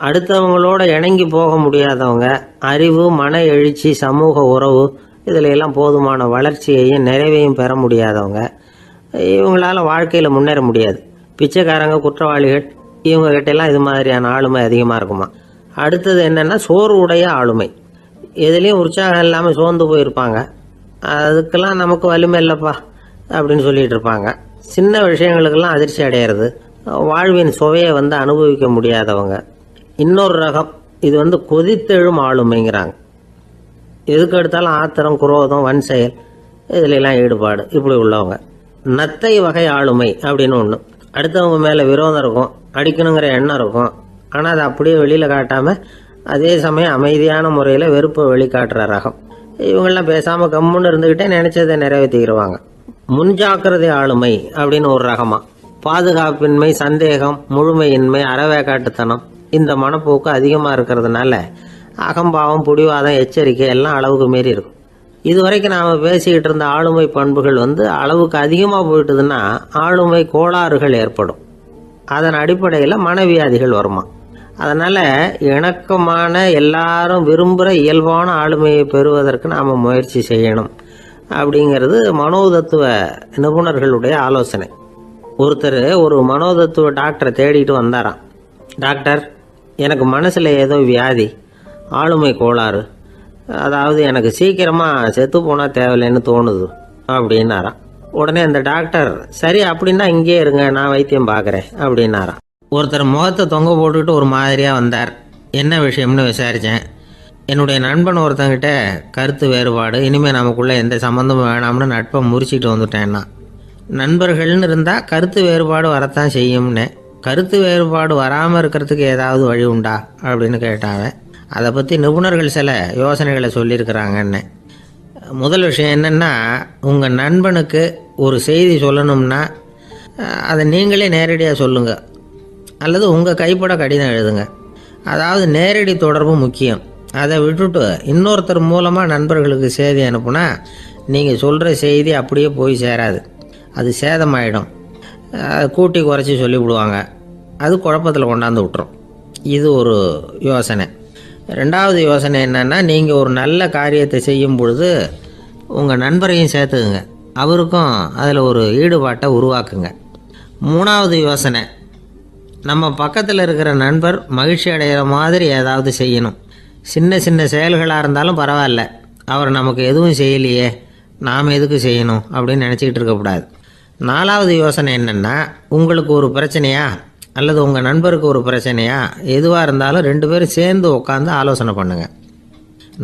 அடுத்தவங்களோட இணங்கி போக முடியாதவங்க, அறிவு, மன எழுச்சி, சமூக உறவு இதில் எல்லாம் போதுமான வளர்ச்சியையும் நிறைவையும் பெற முடியாதவங்க. இவங்களால வாழ்க்கையில் முன்னேற முடியாது. பிச்சைக்காரங்க, குற்றவாளிகள் இவங்க கிட்டெல்லாம் இது மாதிரியான ஆளுமை அதிகமாக இருக்குமா. அடுத்தது என்னென்னா சோர்வு உடைய ஆளுமை. எதுலேயும் உற்சாகம் இல்லாமல் சோர்ந்து போயிருப்பாங்க. அதுக்கெல்லாம் நமக்கு வலிமை இல்லைப்பா அப்படின்னு சொல்லிட்டு இருப்பாங்க. சின்ன விஷயங்களுக்கெல்லாம் அதிர்ச்சி அடையிறது, வாழ்வின் சுவையை அனுபவிக்க முடியாதவங்க. இன்னொரு ரகம் இது கொதித்தெழும் ஆளுமைங்கிறாங்க. எதுக்கு எடுத்தாலும் ஆத்திரம், குரோதம், வன் செயல் இதுலெல்லாம் ஈடுபாடு இப்படி உள்ளவங்க. நத்தை வகை ஆளுமை அப்படின்னு ஒன்று. அடுத்தவங்க மேலே விரோதம் இருக்கும், அடிக்கணுங்கிற எண்ணம் இருக்கும். ஆனால் அதை அப்படியே வெளியில் காட்டாமல் அதே சமயம் அமைதியான முறையில் வெறுப்பை வெளிக்காட்டுற ரகம். இவங்கெல்லாம் பேசாமல் கம்முன்னு இருந்துக்கிட்டே நினைச்சதை நிறைவேற்றிக்கிடுவாங்க. முன்ஜாக்கிரதை ஆளுமை அப்படின்னு ஒரு ரகமா. பாதுகாப்பின்மை, சந்தேகம், முழுமையின்மை, அறவேக்காட்டுத்தனம் இந்த மனப்போக்கு அதிகமாக இருக்கிறதுனால அகம்பாவம், புடிவாதம், எச்சரிக்கை எல்லாம் அளவுக்கு மீறி இருக்கும். இதுவரைக்கும் நாம் பேசிக்கிட்டு இருந்த ஆளுமை பண்புகள் அளவுக்கு அதிகமாக போயிட்டுதுன்னா ஆளுமை கோளாறுகள் ஏற்படும். அதன் அடிப்படையில் மனவியாதிகள் வருமா. அதனால் இணக்கமான எல்லாரும் விரும்புகிற இயல்பான ஆளுமையை பெறுவதற்கு நாம் முயற்சி செய்யணும் அப்படிங்கிறது மனோதத்துவ நிபுணர்களுடைய ஆலோசனை. ஒருத்தர் ஒரு மனோதத்துவ டாக்டரை தேடிட்டு வந்தாராம். டாக்டர், எனக்கு மனசில் ஏதோ வியாதி, ஆளுமை கோளாறு, அதாவது எனக்கு சீக்கிரமாக செத்து போனால் தேவையில்லைன்னு தோணுது அப்படின்னாராம். உடனே அந்த டாக்டர், சரி அப்படின்னா இங்கே இருங்க, நான் வைத்தியம் பார்க்குறேன் அப்படின்னாராம். ஒருத்தர் முகத்தை தொங்க போட்டுக்கிட்டு ஒரு மாதிரியாக வந்தார். என்ன விஷயம்னு விசாரித்தேன். என்னுடைய நண்பன் ஒருத்தங்கிட்ட கருத்து வேறுபாடு, இனிமேல் நமக்குள்ளே எந்த சம்மந்தமும் வேணாம்னு நட்பை முறிச்சிட்டு வந்துட்டேன்னா. நண்பர்கள்னு இருந்தால் கருத்து வேறுபாடு வரத்தான் செய்யும்னு. கருத்து வேறுபாடு வராமல் இருக்கிறதுக்கு ஏதாவது வழி உண்டா அப்படின்னு கேட்டாங்க. அதை பற்றி நிபுணர்கள் சில யோசனைகளை சொல்லியிருக்கிறாங்கன்னு. முதல் விஷயம் என்னென்னா, உங்கள் நண்பனுக்கு ஒரு செய்தி சொல்லணும்னா அதை நீங்களே நேரடியாக சொல்லுங்கள், அல்லது உங்கள் கைப்பட கடிதம் எழுதுங்க. அதாவது நேரடி தொடர்பு முக்கியம். அதை விட்டுட்டு இன்னொருத்தர் மூலமாக நண்பர்களுக்கு செய்தி அனுப்புனா நீங்கள் சொல்கிற செய்தி அப்படியே போய் சேராது, அது சேதமாயிடும். கூட்டி குறைச்சி சொல்லிவிடுவாங்க, அது குழப்பத்தில் கொண்டாந்து விட்டுரும். இது ஒரு யோசனை. ரெண்டாவது யோசனை என்னென்னா, நீங்கள் ஒரு நல்ல காரியத்தை செய்யும் பொழுது உங்கள் நண்பரையும் சேர்த்துக்குங்க, அவருக்கும் அதில் ஒரு ஈடுபாட்டை உருவாக்குங்க. மூணாவது யோசனை, நம்ம பக்கத்தில் இருக்கிற நண்பர் மகிழ்ச்சி அடைகிற மாதிரி ஏதாவது செய்யணும். சின்ன சின்ன செயல்களாக இருந்தாலும் பரவாயில்ல, அவர் நமக்கு எதுவும் செய்யலையே, நாம் எதுக்கு செய்யணும் அப்படின்னு நினச்சிக்கிட்டு இருக்கக்கூடாது. நாலாவது யோசனை என்னென்னா, உங்களுக்கு ஒரு பிரச்சனையா அல்லது உங்கள் நண்பருக்கு ஒரு பிரச்சனையா, எதுவாக இருந்தாலும் 2 பேரும் சேர்ந்து உட்காந்து ஆலோசனை பண்ணுங்கள்.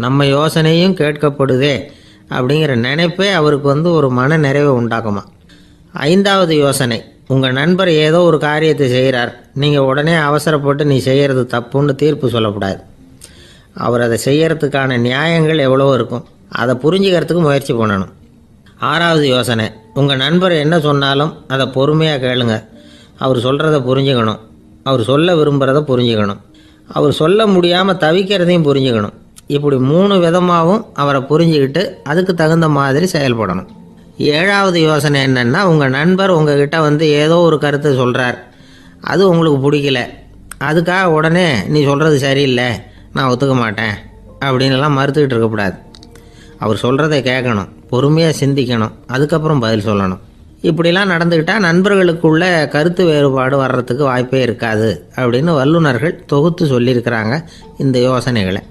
நம்ம யோசனையும் கேட்கப்படுதே அப்படிங்கிற நினைப்பே அவருக்கு ஒரு மன நிறைவை உண்டாக்குமா. 5வது யோசனை, உங்கள் நண்பர் ஏதோ ஒரு காரியத்தை செய்கிறார், நீங்கள் உடனே அவசரப்பட்டு நீ செய்கிறது தப்புன்னு தீர்ப்பு சொல்லக்கூடாது. அவர் அதை செய்யறதுக்கான நியாயங்கள் எவ்வளோ இருக்கும், அதை புரிஞ்சுக்கிறதுக்கு முயற்சி பண்ணணும். 6வது யோசனை, உங்கள் நண்பர் என்ன சொன்னாலும் அதை பொறுமையாக கேளுங்க. அவர் சொல்கிறத புரிஞ்சுக்கணும், அவர் சொல்ல விரும்புகிறத புரிஞ்சுக்கணும், அவர் சொல்ல முடியாமல் தவிக்கிறதையும் புரிஞ்சுக்கணும். இப்படி 3 விதமாகவும் அவரை புரிஞ்சுக்கிட்டு அதுக்கு தகுந்த மாதிரி செயல்படணும். 7வது யோசனை என்னென்னா, உங்கள் நண்பர் உங்ககிட்ட ஏதோ ஒரு கருத்தை சொல்கிறார், அது உங்களுக்கு பிடிக்கல, அதுக்காக உடனே நீ சொல்கிறது சரியில்லை, நான் ஒத்துக்க மாட்டேன் அப்படின்லாம் மறுத்துக்கிட்டு இருக்கக்கூடாது. அவர் சொல்கிறத கேட்கணும், பொறுமையாக சிந்திக்கணும், அதுக்கப்புறம் பதில் சொல்லணும். இப்படிலாம் நடந்துக்கிட்டால் நண்பர்களுக்குள்ள கருத்து வேறுபாடு வர்றதுக்கு வாய்ப்பே இருக்காது அப்படின்னு வல்லுநர்கள் தொகுத்து சொல்லியிருக்கிறாங்க இந்த யோசனைகளை.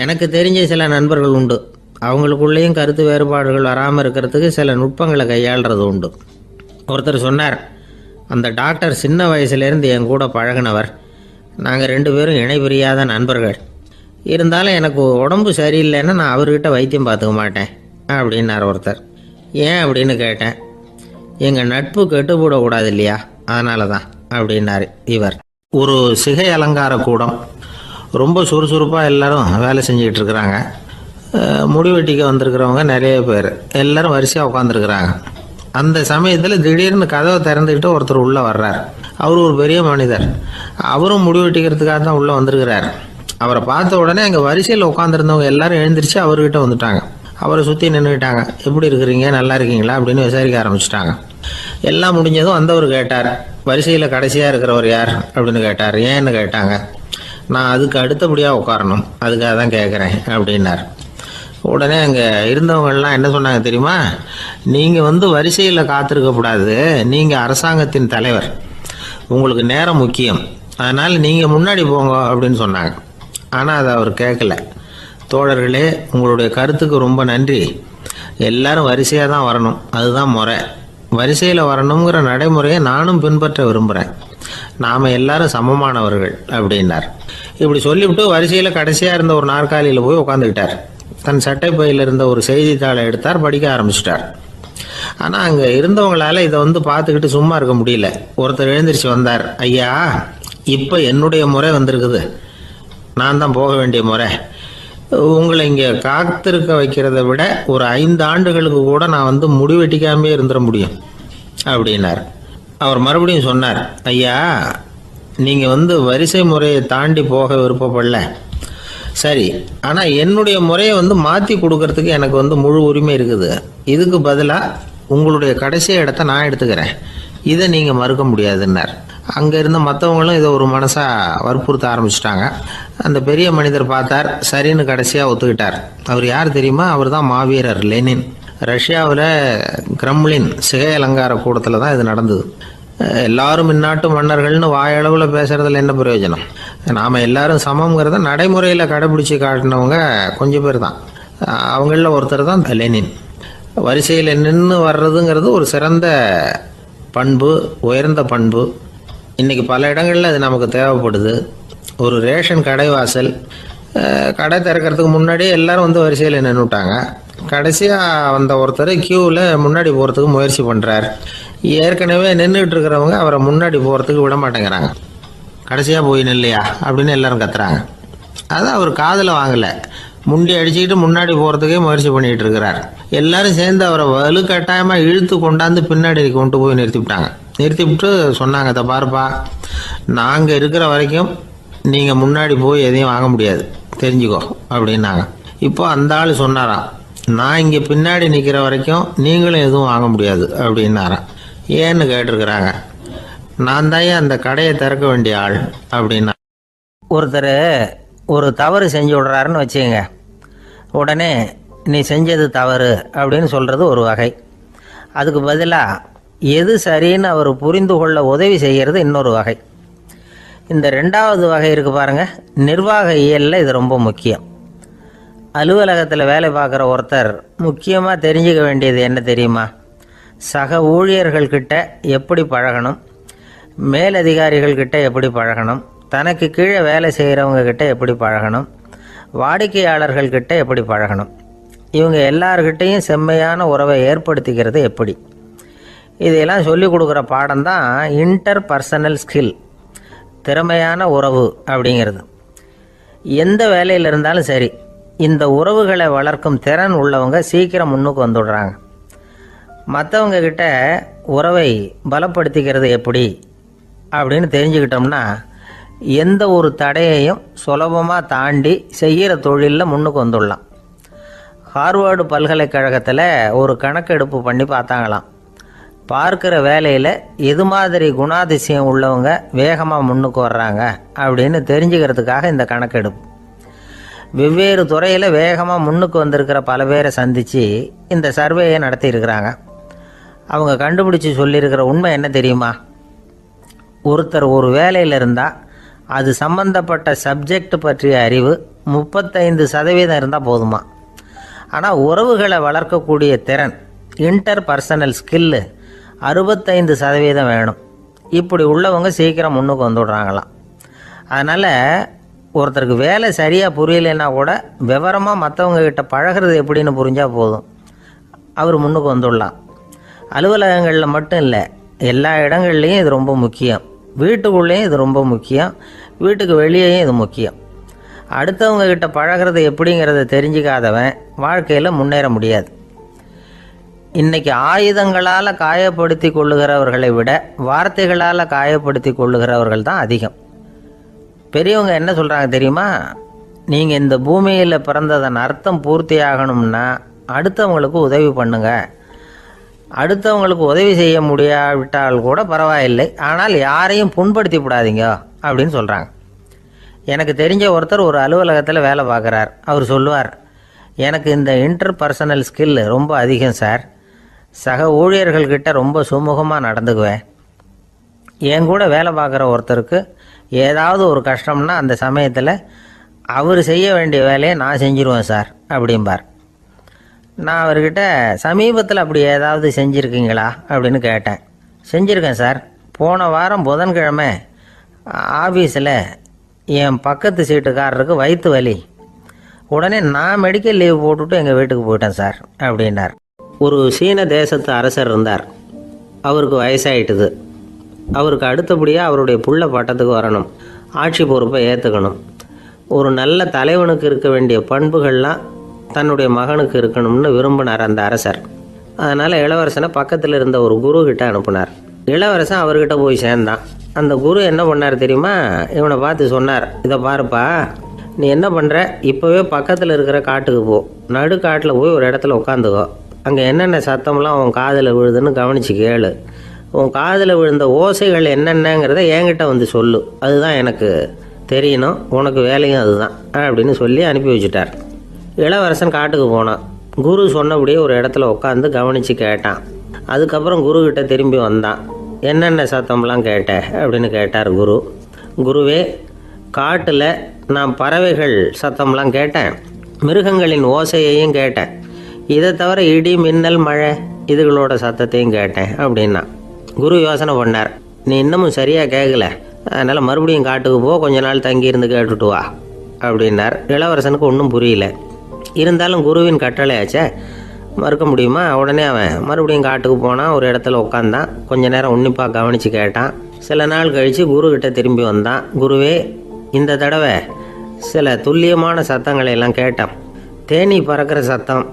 எனக்கு தெரிஞ்ச சில நண்பர்கள் உண்டு, அவங்களுக்குள்ளேயும் கருத்து வேறுபாடுகள் வராமல் இருக்கிறதுக்கு சில நுட்பங்களை கையாளுறது உண்டு. ஒருத்தர் சொன்னார், அந்த டாக்டர் சின்ன வயசுலேருந்து என் கூட பழகினவர், நாங்கள் 2 பேரும் இணை பிரியாத நண்பர்கள். இருந்தாலும் எனக்கு உடம்பு சரியில்லைன்னா நான் அவர்கிட்ட வைத்தியம் பார்த்துக்க மாட்டேன் அப்படின்னார் ஒருத்தர். ஏன் அப்படின்னு கேட்டேன். எங்கள் நட்பு கெட்டுப்படக்கூடாது இல்லையா, அதனால தான் அப்படின்னார் இவர். ஒரு சிகை அலங்கார கூடம் ரொம்ப சுறுசுறுப்பாக எல்லாரும் வேலை செஞ்சுக்கிட்டு இருக்கிறாங்க. முடிவெட்டிக்க வந்திருக்கிறவங்க நிறைய பேர் எல்லாரும் வரிசையாக உட்காந்துருக்குறாங்க. அந்த சமயத்தில் திடீர்னு கதவை திறந்துக்கிட்டு ஒருத்தர் உள்ளே வர்றார். அவர் ஒரு பெரிய மனிதர். அவரும் முடிவெட்டிக்கிறதுக்காக தான் உள்ளே வந்திருக்கிறார். அவரை பார்த்த உடனே அங்கே வரிசையில் உட்காந்துருந்தவங்க எல்லாரும் எழுந்திரிச்சு அவர்கிட்ட வந்துட்டாங்க. அவரை சுற்றி நின்றுக்கிட்டாங்க. எப்படி இருக்கிறீங்க, நல்லா இருக்கீங்களா அப்படின்னு விசாரிக்க ஆரம்பிச்சிட்டாங்க. எல்லாம் முடிஞ்சதும் வந்தவர் கேட்டார், வரிசையில் கடைசியாக இருக்கிறவர் யார் அப்படின்னு கேட்டார். ஏன்னு கேட்டாங்க. நான் அதுக்கு அடுத்தபடியாக உட்காரணும், அதுக்காக தான் கேட்குறேன் அப்படின்னார். உடனே அங்கே இருந்தவங்கள்லாம் என்ன சொன்னாங்க தெரியுமா? நீங்கள் வரிசையில் காத்திருக்கக்கூடாது, நீங்கள் அரசாங்கத்தின் தலைவர், உங்களுக்கு நேரம் முக்கியம், அதனால் நீங்கள் முன்னாடி போங்க அப்படின்னு சொன்னாங்க. ஆனால் அதை அவர் கேட்கல. தோழர்களே, உங்களுடைய கருத்துக்கு ரொம்ப நன்றி. எல்லாரும் வரிசையாக தான் வரணும், அதுதான் முறை. வரிசையில் வரணுங்கிற நடைமுறையை நானும் பின்பற்ற விரும்புகிறேன். நாம் எல்லாரும் சமமானவர்கள் அப்படின்னார். இப்படி சொல்லிவிட்டு வரிசையில் கடைசியாக இருந்த ஒரு நாற்காலியில் போய் உட்காந்துக்கிட்டார். தன் சட்டை பையில் இருந்த ஒரு செய்தித்தாளை எடுத்தார், படிக்க ஆரம்பிச்சிட்டார். ஆனால் அங்கே இருந்தவங்களால இதை பார்த்துக்கிட்டு சும்மா இருக்க முடியல. ஒருத்தர் எழுந்திரிச்சு வந்தார். ஐயா, இப்போ என்னுடைய முறை வந்திருக்குது, நான் தான் போக வேண்டிய முறை. உங்களை இங்கே காத்திருக்க வைக்கிறத விட ஒரு 5 ஆண்டுகளுக்கு கூட நான் முடிவெட்டிக்காமே இருந்துட முடியும் அப்படின்னார். அவர் மறுபடியும் சொன்னார், ஐயா, நீங்கள் வரிசை முறையை தாண்டி போக விருப்பப்படல, சரி, ஆனால் என்னுடைய முறையை மாற்றி கொடுக்கறதுக்கு எனக்கு முழு உரிமை இருக்குது. இதுக்கு பதிலாக உங்களுடைய கடைசி இடத்த நான் எடுத்துக்கிறேன், இதை நீங்கள் மறுக்க முடியாதுன்னார். அங்கே இருந்த மற்றவங்களும் இதை ஒரு மனசாக வற்புறுத்த ஆரம்பிச்சிட்டாங்க. அந்த பெரிய மனிதர் பார்த்தார், சரின்னு கடைசியாக ஒத்துக்கிட்டார். அவர் யார் தெரியுமா? அவர் தான் மாவீரர் லெனின். ரஷ்யாவில் கிரெம்ளின் சிகை அலங்கார கூடத்தில் தான் இது நடந்தது. எல்லாரும் இந்நாட்டு மன்னர்கள்னு வாயளவில் பேசுறதுல என்ன பிரயோஜனம்? நாம் எல்லாரும் சமங்கிறத நடைமுறையில் கடைபிடிச்சி காட்டினவங்க கொஞ்சம் பேர் தான். அவங்களில் ஒருத்தர் தான் லெனின். வரிசையில் நின்று வர்றதுங்கிறது ஒரு சிறந்த பண்பு, உயர்ந்த பண்பு. இன்றைக்கி பல இடங்களில் அது நமக்கு தேவைப்படுது. ஒரு ரேஷன் கடை வாசல், கடை திறக்கிறதுக்கு முன்னாடியே எல்லாரும் வரிசையில் நின்றுட்டாங்க. கடைசியாக வந்த ஒருத்தர் கியூவில் முன்னாடி போகிறதுக்கு முயற்சி பண்ணுறார். ஏற்கனவே நின்றுட்டு இருக்கிறவங்க அவரை முன்னாடி போகிறதுக்கு விட மாட்டேங்கிறாங்க. கடைசியாக போய் நில்லையா அப்படின்னு எல்லாரும் கத்துறாங்க. அதான் அவர் காதில் வாங்கலை. முண்டி அடிச்சுக்கிட்டு முன்னாடி போகிறதுக்கே முயற்சி பண்ணிகிட்டு இருக்கிறார். எல்லாரும் சேர்ந்து அவரை வலுக்கட்டாயமாக இழுத்து கொண்டாந்து பின்னாடி கொண்டு போய் நிறுத்திவிட்டாங்க. நிறுத்திவிட்டு சொன்னாங்க, அதை பாருப்பா, நாங்கள் இருக்கிற வரைக்கும் நீங்கள் முன்னாடி போய் எதையும் வாங்க முடியாது, தெரிஞ்சுக்கோ அப்படின்னாங்க. இப்போ அந்த ஆள் சொன்னாராம், நான் இங்கே பின்னாடி நிற்கிற வரைக்கும் நீங்களும் எதுவும் வாங்க முடியாது அப்படின்னாராம். ஏன்னு கேட்டிருக்கிறாங்க. நான் தான் அந்த கடையை திறக்க வேண்டிய ஆள் அப்படின்னா. ஒருத்தர் ஒரு தவறு செஞ்சு விடுறாருன்னு வச்சுக்கோங்க. உடனே நீ செஞ்சது தவறு அப்படின்னு சொல்கிறது ஒரு வகை. அதுக்கு பதிலாக எது சரின்னு அவர் புரிந்து கொள்ள உதவி செய்கிறது இன்னொரு வகை. இந்த 2வது வகை இருக்குது பாருங்கள், நிர்வாக இயலில் இது ரொம்ப முக்கியம். அலுவலகத்தில் வேலை பார்க்குற ஒருத்தர் முக்கியமாக தெரிஞ்சுக்க வேண்டியது என்ன தெரியுமா? சக ஊழியர்கள்கிட்ட எப்படி பழகணும், மேலதிகாரிகள்கிட்ட எப்படி பழகணும், தனக்கு கீழே வேலை செய்கிறவங்கக்கிட்ட எப்படி பழகணும், வாடிக்கையாளர்கள்கிட்ட எப்படி பழகணும், இவங்க எல்லார்கிட்டையும் செம்மையான உறவை ஏற்படுத்திக்கிறது எப்படி. இதையெல்லாம் சொல்லிக் கொடுக்குற பாடம் தான் இன்டர் பர்சனல் ஸ்கில், திறமையான உறவு அப்படிங்கிறது. எந்த வேலையில் இருந்தாலும் சரி, இந்த உறவுகளை வளர்க்கும் திறன் உள்ளவங்க சீக்கிரம் முன்னுக்கு வந்துடுறாங்க. மற்றவங்க கிட்ட உறவை பலப்படுத்திக்கிறது எப்படி அப்படின்னு தெரிஞ்சுக்கிட்டோம்னா எந்த ஒரு தடையையும் சுலபமாக தாண்டி செய்கிற தொழிலில் முன்னுக்கு வந்துடலாம். ஹார்வர்டு பல்கலைக்கழகத்தில் ஒரு கணக்கெடுப்பு பண்ணி பார்த்தாங்களாம். பார்க்குற வேலையில் எது மாதிரி குணாதிசயம் உள்ளவங்க வேகமாக முன்னுக்கு வர்றாங்க அப்படின்னு தெரிஞ்சுக்கிறதுக்காக இந்த கணக்கெடுப்பு. வெவ்வேறு துறையில் வேகமாக முன்னுக்கு வந்திருக்கிற பல பேரை சந்தித்து இந்த சர்வேயை நடத்தியிருக்கிறாங்க. அவங்க கண்டுபிடிச்சி சொல்லியிருக்கிற உண்மை என்ன தெரியுமா? ஒருத்தர் ஒரு வேலையில் இருந்தால் அது சம்பந்தப்பட்ட சப்ஜெக்ட் பற்றிய அறிவு 35% இருந்தால் போதுமா. ஆனால் உறவுகளை வளர்க்கக்கூடிய திறன், இன்டர் பர்சனல் ஸ்கில்லு 65% வேணும். இப்படி உள்ளவங்க சீக்கிரம் முன்னுக்கு வந்துவிடுறாங்களாம். அதனால் ஒருத்தருக்கு வேலை சரியாக புரியலைன்னா கூட விவரமாக மற்றவங்கக்கிட்ட பழகிறது எப்படின்னு புரிஞ்சால் போதும், அவர் முன்னுக்கு வந்துடலாம். அலுவலகங்களில் மட்டும் இல்லை, எல்லா இடங்கள்லேயும் இது ரொம்ப முக்கியம். வீட்டுக்குள்ளேயும் இது ரொம்ப முக்கியம், வீட்டுக்கு வெளியேயும் இது முக்கியம். அடுத்தவங்க கிட்ட பழகிறது எப்படிங்கிறத தெரிஞ்சுக்காதவன் வாழ்க்கையில் முன்னேற முடியாது. இன்னைக்கு ஆயுதங்களால் காயப்படுத்தி கொள்ளுகிறவர்களை விட வார்த்தைகளால் காயப்படுத்தி கொள்ளுகிறவர்கள் தான் அதிகம். பெரியவங்க என்ன சொல்கிறாங்க தெரியுமா? நீங்கள் இந்த பூமியில் பிறந்ததன் அர்த்தம் பூர்த்தி ஆகணும்னா அடுத்தவங்களுக்கு உதவி பண்ணுங்க. அடுத்தவங்களுக்கு உதவி செய்ய முடியாவிட்டால் கூட பரவாயில்லை, ஆனால் யாரையும் புண்படுத்தி விடாதீங்க அப்படின்னு சொல்கிறாங்க. எனக்கு தெரிஞ்ச ஒருத்தர் ஒரு அலுவலகத்தில் வேலை பார்க்குறார். அவர் சொல்லுவார், எனக்கு இந்த இன்டர்பர்சனல் ஸ்கில் ரொம்ப அதிகம் சார். சக ஊழியர்கள்கிட்ட ரொம்ப சுமூகமாக நடந்துக்குவேன். என் கூட வேலை பார்க்குற ஒருத்தருக்கு ஏதாவது ஒரு கஷ்டம்னா அந்த சமயத்தில் அவர் செய்ய வேண்டிய வேலையை நான் செஞ்சுருவேன் சார் அப்படிம்பார். நான் அவர்கிட்ட சமீபத்தில் அப்படி ஏதாவது செஞ்சுருக்கீங்களா அப்படின்னு கேட்டேன். செஞ்சுருக்கேன் சார். போன வாரம் புதன்கிழமை ஆஃபீஸில் என் பக்கத்து சீட்டுக்காரருக்கு வயிற்று வலி. உடனே நான் மெடிக்கல் லீவ் போட்டுவிட்டு எங்கள் வீட்டுக்கு போயிட்டேன் சார் அப்படின்னார். ஒரு சீன தேசத்து அரசர் இருந்தார். அவருக்கு வயசாயிட்டுது. அவருக்கு அடுத்தபடியாக அவருடைய புள்ள பட்டத்துக்கு வரணும், ஆட்சி பொறுப்பை ஏற்றுக்கணும். ஒரு நல்ல தலைவனுக்கு இருக்க வேண்டிய பண்புகள்லாம் தன்னுடைய மகனுக்கு இருக்கணும்னு விரும்பினார் அந்த அரசர். அதனால் இளவரசனை பக்கத்தில் இருந்த ஒரு குரு கிட்ட அனுப்புனார். இளவரசன் அவர்கிட்ட போய் சேர்ந்தான். அந்த குரு என்ன பண்ணார் தெரியுமா? இவனை பார்த்து சொன்னார், இதை பாருப்பா, நீ என்ன பண்ணுற, இப்போவே பக்கத்தில் இருக்கிற காட்டுக்கு போ, நடு காட்டில் போய் ஒரு இடத்துல உட்காந்துக்கோ. அங்கே என்னென்ன சத்தம்லாம் உன் காதில் விழுதுன்னு கவனித்து கேளு. உன் காதில் விழுந்த ஓசைகள் என்னென்னங்கிறத என்கிட்ட வந்து சொல்லு, அதுதான் எனக்கு தெரியணும், உனக்கு வேலையும் அதுதான் அப்படின்னு சொல்லி அனுப்பி வச்சுட்டார். இளவரசன் காட்டுக்கு போனான். குரு சொன்னபடியே ஒரு இடத்துல உட்காந்து கவனித்து கேட்டான். அதுக்கப்புறம் குருக்கிட்ட திரும்பி வந்தான். என்னென்ன சத்தம்லாம் கேட்ட அப்படின்னு கேட்டார் குரு. குருவே, காட்டில் நான் பறவைகள் சத்தம்லாம் கேட்டேன், மிருகங்களின் ஓசையையும் கேட்டேன், இதை தவிர இடி மின்னல் மழை இதுகளோட சத்தத்தையும் கேட்டேன் அப்படின்னா. குரு யோசனை பண்ணார், நீ இன்னமும் சரியாக கேட்கல, அதனால் மறுபடியும் காட்டுக்கு போ, கொஞ்ச நாள் தங்கியிருந்து கேட்டுட்டு வா அப்படின்னார். இளவரசனுக்கு ஒன்றும் புரியல. இருந்தாலும் குருவின் கட்டளையாச்சே, மறுக்க முடியுமா? உடனே அவன் மறுபடியும் காட்டுக்கு போனான். ஒரு இடத்துல உட்காந்தான். கொஞ்ச நேரம் உன்னிப்பாக கவனித்து கேட்டான். சில நாள் கழித்து குருக்கிட்ட திரும்பி வந்தான். குருவே, இந்த தடவை சில துல்லியமான சத்தங்களை எல்லாம் கேட்டான். தேனீ பறக்கிற சத்தம்,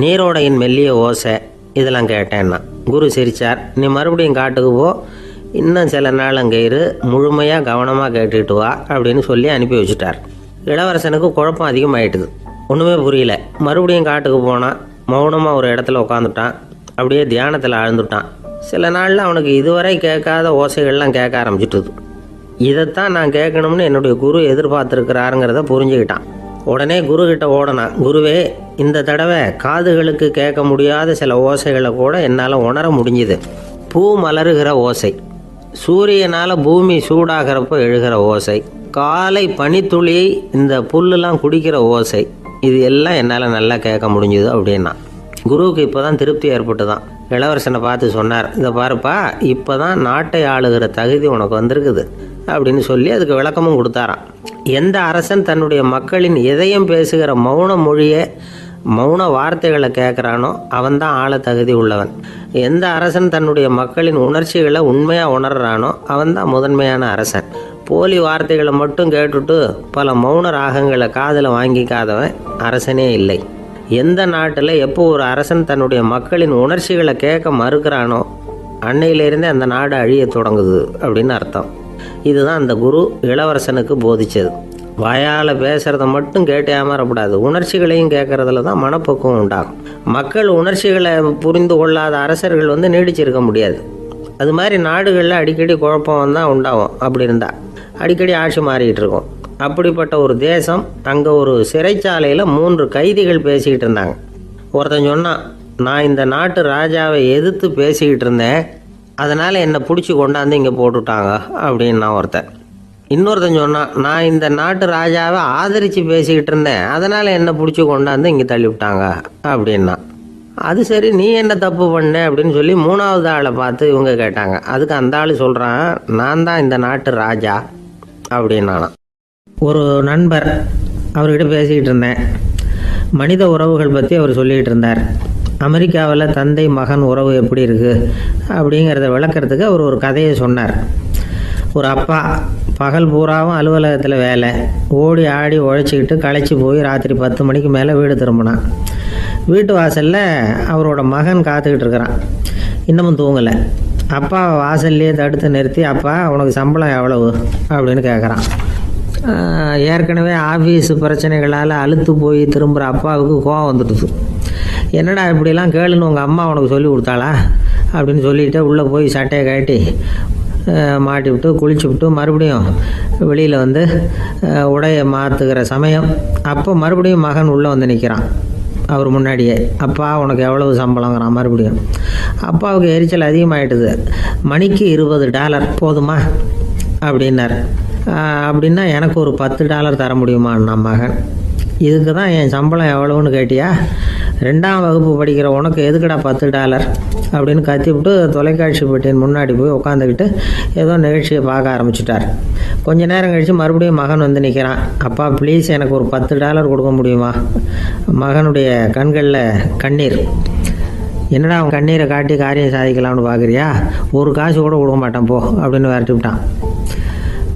நீரோடையின் மெல்லிய ஓசை, இதெல்லாம் கேட்டேன்னா. குரு சிரித்தார். நீ மறுபடியும் காட்டுக்கு போ, இன்னும் சில நாள் அங்கே இரு, முழுமையாக கவனமாக கேட்டுட்டு வா அப்படின்னு சொல்லி அனுப்பி வச்சுட்டார். இளவரசனுக்கு குழப்பம் அதிகமாயிட்டுது. ஒன்றுமே புரியல. மறுபடியும் காட்டுக்கு போனான். மௌனமாக ஒரு இடத்துல உட்காந்துட்டான். அப்படியே தியானத்தில் ஆழ்ந்துட்டான். சில நாளில் அவனுக்கு இதுவரை கேட்காத ஓசைகள்லாம் கேட்க ஆரம்பிச்சிட்டுது. இதைத்தான் நான் கேட்கணும்னு என்னுடைய குரு எதிர்பார்த்துருக்கிறாருங்கிறத புரிஞ்சுக்கிட்டான். உடனே குருக்கிட்ட ஓடனான். குருவே, இந்த தடவை காதுகளுக்கு கேட்க முடியாத சில ஓசைகளை கூட என்னால் உணர முடிஞ்சுது. பூ மலருகிற ஓசை, சூரியனால் பூமி சூடாகிறப்போ எழுகிற ஓசை, காலை பனித்துளியை இந்த புல்லுலாம் குடிக்கிற ஓசை, இது எல்லாம் என்னால் நல்லா கேட்க முடிஞ்சுது அப்படின்னா. குருவுக்கு இப்போ தான் திருப்தி ஏற்பட்டு தான். இளவரசனை பார்த்து சொன்னார், இதை பாருப்பா, இப்போ தான் நாட்டை ஆளுகிற தகுதி உனக்கு வந்திருக்குது அப்படின்னு சொல்லி அதுக்கு விளக்கமும் கொடுத்தாராம். எந்த அரசன் தன்னுடைய மக்களின் இதயம் பேசுகிற மௌன மொழியை, மௌன வார்த்தைகளை கேட்குறானோ அவன்தான் ஆள தகுதி உள்ளவன். எந்த அரசன் தன்னுடைய மக்களின் உணர்ச்சிகளை உண்மையாக உணர்றானோ அவன்தான் முதன்மையான அரசன். போலி வார்த்தைகளை மட்டும் கேட்டுட்டு பல மௌன ராகங்களை காதில் வாங்கிக்காதவன் அரசனே இல்லை. எந்த நாட்டில் எப்போ ஒரு அரசன் தன்னுடைய மக்களின் உணர்ச்சிகளை கேட்க மறுக்கிறானோ அன்னையிலேருந்தே அந்த நாடு அழிய தொடங்குது அப்படின்னு அர்த்தம். இதுதான் அந்த குரு இளவரசனுக்கு போதிச்சது. வாயால் பேசுகிறத மட்டும் கேட்டு ஏமாறக்கூடாது, உணர்ச்சிகளையும் கேட்கறதுல தான் மனப்பக்குவம் உண்டாகும். மக்கள் உணர்ச்சிகளை புரிந்து கொள்ளாத அரசர்கள் நீடிச்சிருக்க முடியாது. அது மாதிரி நாடுகளில் அடிக்கடி குழப்பம் தான் உண்டாகும். அப்படி இருந்தால் அடிக்கடி ஆட்சி மாறிக்கிட்டு இருக்கும். அப்படிப்பட்ட ஒரு தேசம், அங்கே ஒரு சிறைச்சாலையில் 3 கைதிகள் பேசிக்கிட்டு இருந்தாங்க. ஒருத்தன் சொன்னான், நான் இந்த நாட்டு ராஜாவை எதிர்த்து பேசிக்கிட்டு இருந்தேன், அதனால் என்னை பிடிச்சி கொண்டாந்து இங்கே போட்டுட்டாங்க அப்படின்னா ஒருத்தன். இன்னொருத்தன் சொன்னான், நான் இந்த நாட்டு ராஜாவை ஆதரித்து பேசிக்கிட்டு இருந்தேன், அதனால் என்னை பிடிச்சி கொண்டாந்து இங்கே தள்ளி விட்டாங்க அப்படின்னா. அது சரி, நீ என்ன தப்பு பண்ண அப்படின்னு சொல்லி 3வது ஆளை பார்த்து இவங்க கேட்டாங்க. அதுக்கு அந்த ஆள் சொல்கிறான், நான் தான் இந்த நாட்டு ராஜா அப்படின்னானா. ஒரு நண்பர், அவர்கிட்ட பேசிக்கிட்டு இருந்தேன். மனித உறவுகள் பற்றி அவர் சொல்லிக்கிட்டு இருந்தார். அமெரிக்காவில் தந்தை மகன் உறவு எப்படி இருக்குது அப்படிங்கிறத விளக்கிறதுக்கு அவர் ஒரு கதையை சொன்னார். ஒரு அப்பா பகல் பூராவும் அலுவலகத்தில் வேலை, ஓடி ஆடி உழைச்சிக்கிட்டு களைச்சி போய் ராத்திரி 10 மணிக்கு மேலே வீடு திரும்பினான். வீட்டு வாசலில் அவரோட மகன் காத்துக்கிட்டு இருக்கிறான். இன்னமும் தூங்கலை. அப்பா வாசல்லையே தடுத்து நிறுத்தி, அப்பா உனக்கு சம்பளம் எவ்வளவு அப்படின்னு கேட்குறான். ஏற்கனவே ஆஃபீஸ் பிரச்சனைகளால் அலுத்து போய் திரும்புகிற அப்பாவுக்கு கோவம் வந்துடுது. என்னடா இப்படிலாம் கேளுன்னு உங்கள் அம்மா உனக்கு சொல்லி கொடுத்தாளா அப்படின்னு சொல்லிவிட்டு உள்ளே போய் சட்டையை கட்டி மாட்டி விட்டு குளிச்சு விட்டு மறுபடியும் வெளியில் வந்து உடையை மாற்றுகிற சமயம் அப்போ மறுபடியும் மகன் உள்ளே வந்து நிற்கிறான் அவர் முன்னாடியே. அப்பா உனக்கு எவ்வளவு சம்பளங்கிறான் மறுபடியும். அப்பாவுக்கு எரிச்சல் அதிகமாகிட்டுது. மணிக்கு $20 போதுமா அப்படின்னார். அப்படின்னா எனக்கு ஒரு $10 தர முடியுமான்னா மகன். இதுக்கு தான் என் சம்பளம் எவ்வளவுன்னு கேட்டியா? 2ஆம் வகுப்பு படிக்கிற உனக்கு எதுக்குடா $10 அப்படின்னு கத்திவிட்டு தொலைக்காட்சி பெட்டியின் முன்னாடி போய் உட்காந்துக்கிட்டு ஏதோ நிகழ்ச்சியை பார்க்க ஆரம்பிச்சிட்டார். கொஞ்ச நேரம் கழித்து மறுபடியும் மகன் வந்து நிற்கிறான். அப்பா ப்ளீஸ் எனக்கு ஒரு $10 கொடுக்க முடியுமா? மகனுடைய கண்களில் கண்ணீர். என்னடா அவன் கண்ணீரை காட்டி காரியம் சாதிக்கலாம்னு பார்க்குறியா? ஒரு காசு கூட கொடுக்க மாட்டான் போ அப்படின்னு விரட்டி விட்டான்.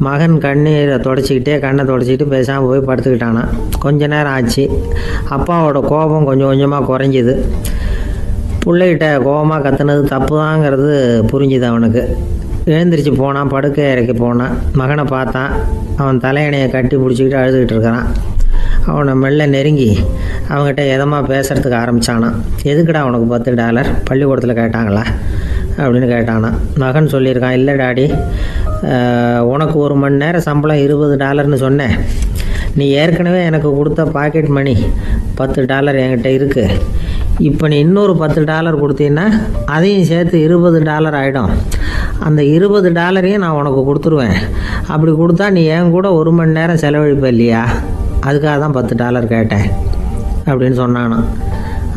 மகன் கண்ணீரை தொடச்சிக்கிட்டே கண்ணை தொடச்சிக்கிட்டு பேசாமல் போய் படுத்துக்கிட்டானா. கொஞ்ச நேரம் ஆச்சு. அப்பாவோட கோபம் கொஞ்சம் கொஞ்சமாக குறைஞ்சிது. பிள்ளைகிட்ட கோபமாக கத்துனது தப்பு தாங்கிறது புரிஞ்சுது அவனுக்கு. எழுந்திரிச்சு போனான், படுக்கை இறக்கி போனான். மகனை பார்த்தான். அவன் தலையணையை கட்டி பிடிச்சிக்கிட்டு அழுதுகிட்டு இருக்கிறான். அவனை மெல்ல நெருங்கி அவங்ககிட்ட எதமாக பேசுகிறதுக்கு ஆரம்பித்தானான். எதுக்குடா உனக்கு $10 பள்ளிக்கூடத்தில் கேட்டாங்களா அப்படின்னு கேட்டானா. மகன் சொல்லியிருக்கான், இல்லை டாடி, உனக்கு 1 மணி நேரம் சம்பளம் $20ன்னு சொன்னேன். நீ ஏற்கனவே எனக்கு கொடுத்த பாக்கெட் மணி $10 என்கிட்ட இருக்குது. இப்போ நீ இன்னொரு $10 கொடுத்தீங்கன்னா அதையும் சேர்த்து $20 ஆகிடும். அந்த $20 நான் உனக்கு கொடுத்துருவேன். அப்படி கொடுத்தா நீ என் கூட 1 மணி நேரம் செலவழிப்ப இல்லையா? அதுக்காக தான் $10 கேட்டேன் அப்படின்னு சொன்னானா.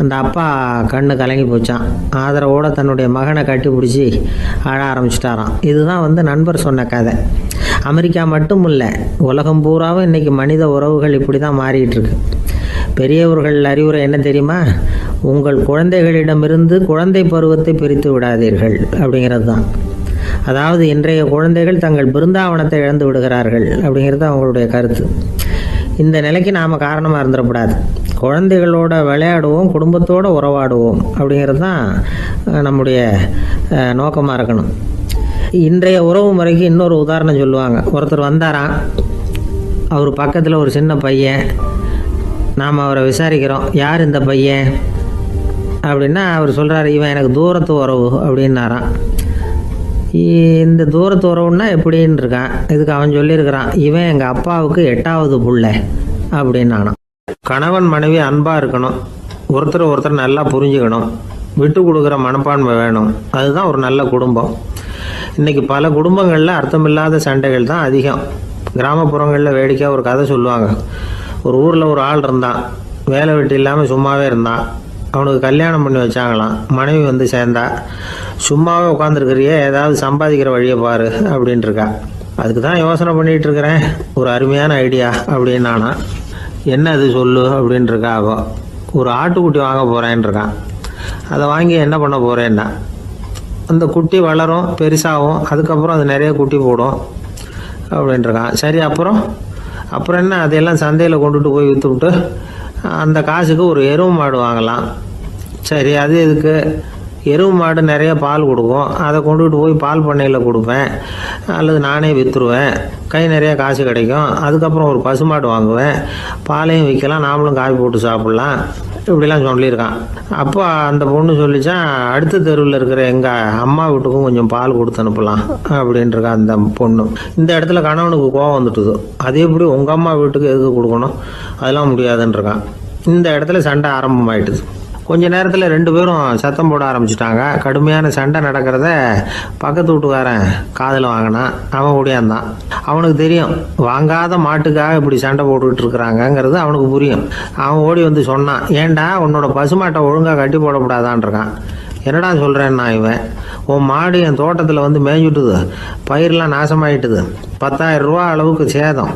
அந்த அப்பா கண்ணு கலங்கி போச்சான். ஆதரவோடு தன்னுடைய மகனை கட்டி பிடிச்சி அழ ஆரம்பிச்சிட்டாராம். இதுதான் நண்பர் சொன்ன கதை. அமெரிக்கா மட்டும் இல்லை, உலகம் பூராவும் இன்றைக்கி மனித உறவுகள் இப்படி தான் மாறிக்கிட்டு இருக்கு. பெரியவர்கள் அறிவுரை என்ன தெரியுமா? உங்கள் குழந்தைகளிடமிருந்து குழந்தை பருவத்தை பிரித்து விடாதீர்கள் அப்படிங்கிறது தான். அதாவது இன்றைய குழந்தைகள் தங்கள் பிருந்தாவனத்தை இழந்து விடுகிறார்கள் அப்படிங்கிறது அவங்களுடைய கருத்து. இந்த நிலைக்கு நாம் காரணமாக இருந்துடக்கூடாது. குழந்தைகளோட விளையாடுவோம், குடும்பத்தோடு உறவாடுவோம் அப்படிங்கிறது தான் நம்முடைய நோக்கமாக இருக்கணும். இன்றைய உறவு முறைக்கு இன்னொரு உதாரணம் சொல்லுவாங்க. ஒருத்தர் வந்தாராம். அவர் பக்கத்தில் ஒரு சின்ன பையன். நாம் அவரை விசாரிக்கிறோம், யார் இந்த பையன் அப்படின்னா அவர் சொல்கிறார், இவன் எனக்கு தூரத்து உறவு அப்படின்னாராம். இந்த தூரத்து உறவுன்னா எப்படின்னு இருக்கான். இதுக்கு அவன் சொல்லியிருக்கிறான், இவன் எங்கள் அப்பாவுக்கு 8வது புள்ளை அப்படின்னானான். கணவன் மனைவி அன்பாக இருக்கணும், ஒருத்தர் நல்லா புரிஞ்சுக்கணும், விட்டு கொடுக்குற மனப்பான்மை வேணும். அதுதான் ஒரு நல்ல குடும்பம். இன்றைக்கி பல குடும்பங்களில் அர்த்தமில்லாத சண்டைகள் தான் அதிகம். கிராமப்புறங்களில் வேடிக்கையாக ஒரு கதை சொல்லுவாங்க. ஒரு ஊரில் ஒரு ஆள் இருந்தான். வேலை வெட்டி இல்லாமல் சும்மாவே இருந்தான். அவனுக்கு கல்யாணம் பண்ணி வச்சாங்களாம். மனைவி வந்து சேர்ந்தா. சும்மாவே உட்காந்துருக்கிறியே, ஏதாவது சம்பாதிக்கிற வழியை பாரு அப்படின்ட்டுருக்கா. அதுக்கு தான் யோசனை பண்ணிகிட்டு இருக்கிறேன், ஒரு அருமையான ஐடியா அப்படின்னானா. என்ன அது சொல்லு அப்படின்ட்டுருக்கா. அவள் ஒரு ஆட்டுக்குட்டி வாங்க போகிறேன்ருக்கான். அதை வாங்கி என்ன பண்ண போகிறேன்னா, அந்த குட்டி வளரும், பெருசாகும், அதுக்கப்புறம் அது நிறைய குட்டி போடும் அப்படின்ட்டுருக்கான். சரி, அப்புறம் என்ன, அதையெல்லாம் சந்தையில் கொண்டுட்டு போய் விற்றுவிட்டு அந்த காசுக்கு ஒரு எருவு மாடு வாங்கலாம். சரி, அது எதுக்கு? எருவு மாடு நிறைய பால் கொடுக்கும், அதை கொண்டுகிட்டு போய் பால் பண்ணையில் கொடுப்பேன், அல்லது நானே விற்றுருவேன், கை நிறைய காசு கிடைக்கும். அதுக்கப்புறம் ஒரு பசுமாடு வாங்குவேன், பாலையும் விற்கலாம், நாமளும் காய் போட்டு சாப்பிட்லாம், இப்படிலாம் சொல்லியிருக்கான். அப்போ அந்த பொண்ணு சொல்லிச்சான், அடுத்த தெருவில் இருக்கிற எங்கள் அம்மா வீட்டுக்கும் கொஞ்சம் பால் கொடுத்து அனுப்பலாம் அப்படின்ட்டுருக்கா அந்த பொண்ணு. இந்த இடத்துல கணவனுக்கு கோவம் வந்துட்டுது. அது எப்படி உங்கள் அம்மா வீட்டுக்கு எதுக்கு கொடுக்கணும், அதெல்லாம் முடியாதுன்றிருக்கான். இந்த இடத்துல சண்டை ஆரம்பமாயிட்டுது. கொஞ்ச நேரத்தில் 2 பேரும் சத்தம் போட ஆரம்பிச்சிட்டாங்க. கடுமையான சண்டை நடக்கிறத பக்கத்து வீட்டுக்காரன் காதில் வாங்கினான். அவன் ஓடியாந்தான். அவனுக்கு தெரியும், வாங்காத மாட்டுக்காக இப்படி சண்டை போட்டுக்கிட்டு இருக்கிறாங்கங்கிறது அவனுக்கு புரியும். அவன் ஓடி வந்து சொன்னான், ஏண்டா உன்னோட பசுமாட்டை ஒழுங்காக கட்டி போடக்கூடாதான்ருக்கான். என்னடா சொல்கிறேன்னா, இவன் உன் மாடு என் தோட்டத்தில் வந்து மேய்ஞ்சுட்டுது, பயிரெலாம் நாசமாயிட்டுது, 10,000 ரூபா அளவுக்கு சேதம்,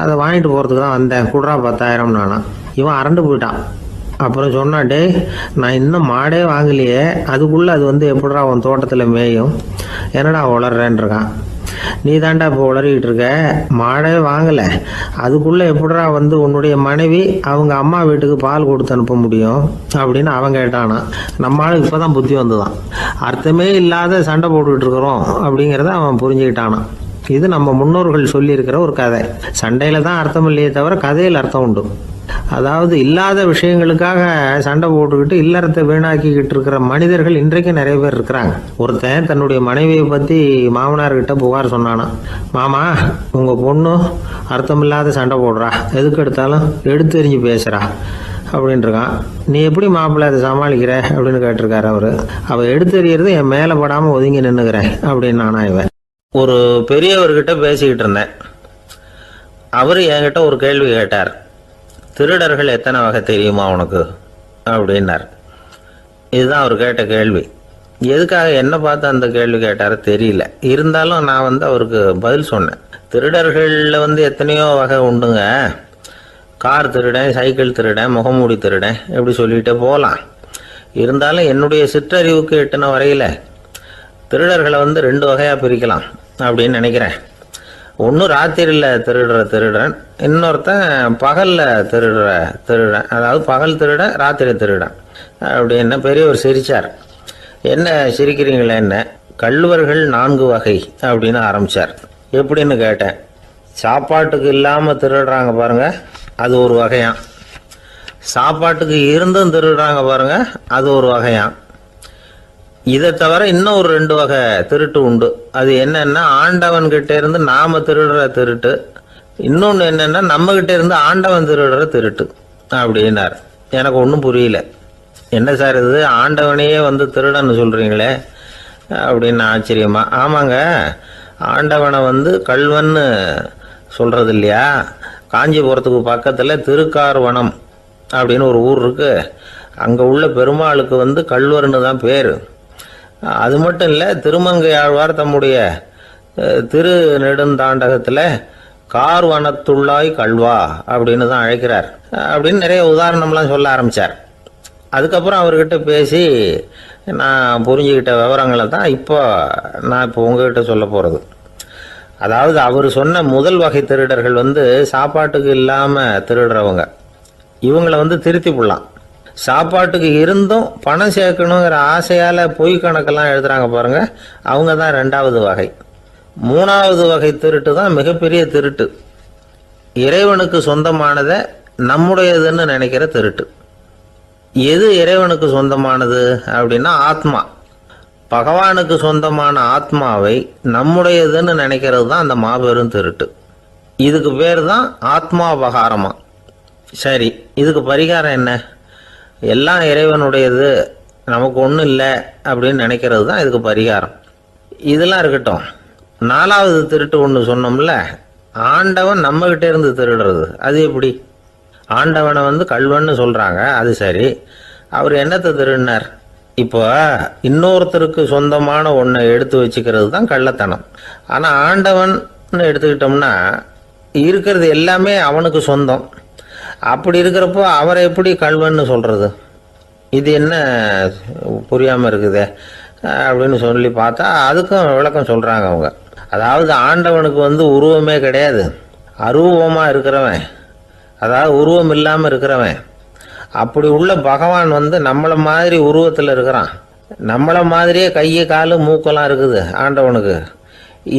அதை வாங்கிட்டு போகிறதுக்கு தான் வந்தேன், குடுறா 10,000 நானா. இவன் அரண்டு போயிட்டான். அப்புறம் சொன்னான், டே நான் இன்னும் மாடே வாங்கலையே, அதுக்குள்ளே அது வந்து எப்படிடா உன் தோட்டத்தில் மேயும், என்னடா வளர்றேன்ருக்கான். நீ தாண்டா இப்போ உளறிக்கிட்டு இருக்க, மாடே வாங்கலை, அதுக்குள்ளே எப்படிடா வந்து உன்னுடைய மனைவி அவங்க அம்மா வீட்டுக்கு பால் கொடுத்து அனுப்ப முடியும் அப்படின்னு அவன் கேட்டானா. நம்மளால இப்போ தான் புத்தி வந்துதான். அர்த்தமே இல்லாத சண்டை போட்டுக்கிட்டு இருக்கிறோம் அப்படிங்கிறத அவன் புரிஞ்சுக்கிட்டானான். இது நம்ம முன்னோர்கள் சொல்லியிருக்கிற ஒரு கதை. சண்டையில் தான் அர்த்தம் இல்லையே தவிர கதையில் அர்த்தம் உண்டு. அதாவது இல்லாத விஷயங்களுக்காக சண்டை போட்டுக்கிட்டு இல்லறத்தை வீணாக்கிக்கிட்டு இருக்கிற மனிதர்கள் இன்றைக்கு நிறைய பேர் இருக்கிறாங்க. ஒருத்தன் தன்னுடைய மனைவியை பற்றி மாமனார்கிட்ட புகார் சொன்னானா. மாமா, உங்கள் பொண்ணு அர்த்தமில்லாத சண்டை போடுறா, எதுக்கு எடுத்தாலும் எடுத்தெறிஞ்சு பேசுகிறா அப்படின்ட்டுருக்கான். நீ எப்படி மாப்பிள்ளை அதை சமாளிக்கிற அப்படின்னு கேட்டிருக்காரு அவர். அவள் எடுத்தெறியறது என் மேலே படாமல் ஒதுங்கி நின்றுக்கிறேன் அப்படின்னு நானா இவன். ஒரு பெரியவர்கிட்ட பேசிக்கிட்டு இருந்தேன். அவர் என்கிட்ட ஒரு கேள்வி கேட்டார். திருடர்கள் எத்தனை வகை தெரியுமா உனக்கு அப்படின்னார். இதுதான் அவர் கேட்ட கேள்வி. எதுக்காக என்ன பார்த்து அந்த கேள்வி கேட்டார் தெரியல. இருந்தாலும் நான் அவருக்கு பதில் சொன்னேன். திருடர்களில் எத்தனையோ வகை உண்டுங்க. கார் திருடன், சைக்கிள் திருடன், முகமூடி திருடன், எப்படி சொல்லிகிட்டே போகலாம். இருந்தாலும் என்னுடைய சிற்றறிவுக்கு எட்டின வரையில் திருடர்களை 2 வகையாக பிரிக்கலாம் அப்படின்னு நினைக்கிறேன். ஒன்று ராத்திரியில் திருடுற திருடன், இன்னொருத்தன் பகலில் திருடுற திருடன். அதாவது பகல் திருடன், ராத்திரி திருடன் அப்படின்னு பெரியவர் சிரித்தார். என்ன சிரிக்கிறீங்களே, என்ன கள்வர்கள் 4 வகை அப்படின்னு ஆரம்பித்தார். எப்படின்னு கேட்டேன். சாப்பாட்டுக்கு இல்லாமல் திருடுறாங்க பாருங்க, அது ஒரு வகையான். சாப்பாட்டுக்கு இருந்தும் திருடுறாங்க பாருங்க, அது ஒரு வகையான். இதை தவிர இன்னும் ஒரு 2 வகை திருட்டு உண்டு. அது என்னன்னா, ஆண்டவன் கிட்ட இருந்து நாம திருடுற திருட்டு, இன்னொன்று என்னன்னா நம்ம கிட்ட இருந்து ஆண்டவன் திருடுற திருட்டு அப்படின்னார். எனக்கு ஒன்றும் புரியல. என்ன சார் இது, ஆண்டவனையே திருடன்னு சொல்றீங்களே அப்படின்னு ஆச்சரியமா. ஆமாங்க, ஆண்டவனை கல்வன்னு சொல்றது இல்லையா. காஞ்சிபுரத்துக்கு பக்கத்தில் திருக்கார்வனம் அப்படின்னு ஒரு ஊர் இருக்கு. அங்கே உள்ள பெருமாளுக்கு கல்வர்னு தான் பேர். அது மட்டும் இல்லை, திருமங்கை ஆழ்வார் தம்முடைய திரு நெடுந்தாண்டகத்தில் கார்வனத்துள்ளாய் கல்வா அப்படின்னு தான் அழைக்கிறார் அப்படின்னு நிறைய உதாரணம்லாம் சொல்ல ஆரம்பித்தார். அதுக்கப்புறம் அவர்கிட்ட பேசி நான் புரிஞ்சுக்கிட்ட விவரங்களை தான் நான் இப்போ உங்ககிட்ட சொல்ல போகிறது. அதாவது அவர் சொன்ன முதல் வகை திருடர்கள் சாப்பாட்டுக்கு இல்லாமல் திருடுறவங்க. இவங்களை திருத்தி போடலாம். சாப்பாட்டுக்கு இருந்தும் பணம் சேர்க்கணுங்கிற ஆசையால் பொய் கணக்கெல்லாம் எழுதுறாங்க பாருங்க, அவங்க தான் 2வது வகை. 3வது வகை திருட்டு தான் மிகப்பெரிய திருட்டு. இறைவனுக்கு சொந்தமானதை நம்முடையதுன்னு நினைக்கிற திருட்டு. எது இறைவனுக்கு சொந்தமானது அப்படின்னா ஆத்மா. பகவானுக்கு சொந்தமான ஆத்மாவை நம்முடையதுன்னு நினைக்கிறது தான் அந்த மாபெரும் திருட்டு. இதுக்கு பேர் தான் ஆத்மாபகாரமா. சரி, இதுக்கு பரிகாரம் என்ன? எல்லாம் இறைவனுடையது, நமக்கு ஒன்றும் இல்லை அப்படின்னு நினைக்கிறது தான் இதுக்கு பரிகாரம். இதெல்லாம் இருக்கட்டும். 4வது திருட்டு ஒன்று சொன்னோம்ல, ஆண்டவன் நம்மகிட்ட இருந்து திருடுறது. அது எப்படி? ஆண்டவனை கல்வன்னு சொல்கிறாங்க, அது சரி. அவர் என்னத்தை திருடினார்? இப்போ இன்னொருத்தருக்கு சொந்தமான ஒன்றை எடுத்து வச்சுக்கிறது தான் கள்ளத்தனம். ஆனால் ஆண்டவன் எடுத்துக்கிட்டோம்னா இருக்கிறது எல்லாமே அவனுக்கு சொந்தம். அப்படி இருக்கிறப்போ அவரை எப்படி கல்வன்னு சொல்கிறது? இது என்ன புரியாமல் இருக்குதே அப்படின்னு சொல்லி பார்த்தா அதுக்கும் விளக்கம் சொல்கிறாங்க அவங்க. அதாவது ஆண்டவனுக்கு உருவமே கிடையாது, அரூபமாக இருக்கிறவன், அதாவது உருவம் இல்லாமல் இருக்கிறவன். அப்படி உள்ள பகவான் நம்மளை மாதிரி உருவத்தில் இருக்கிறான். நம்மளை மாதிரியே கை காலு மூக்கெல்லாம் இருக்குது ஆண்டவனுக்கு.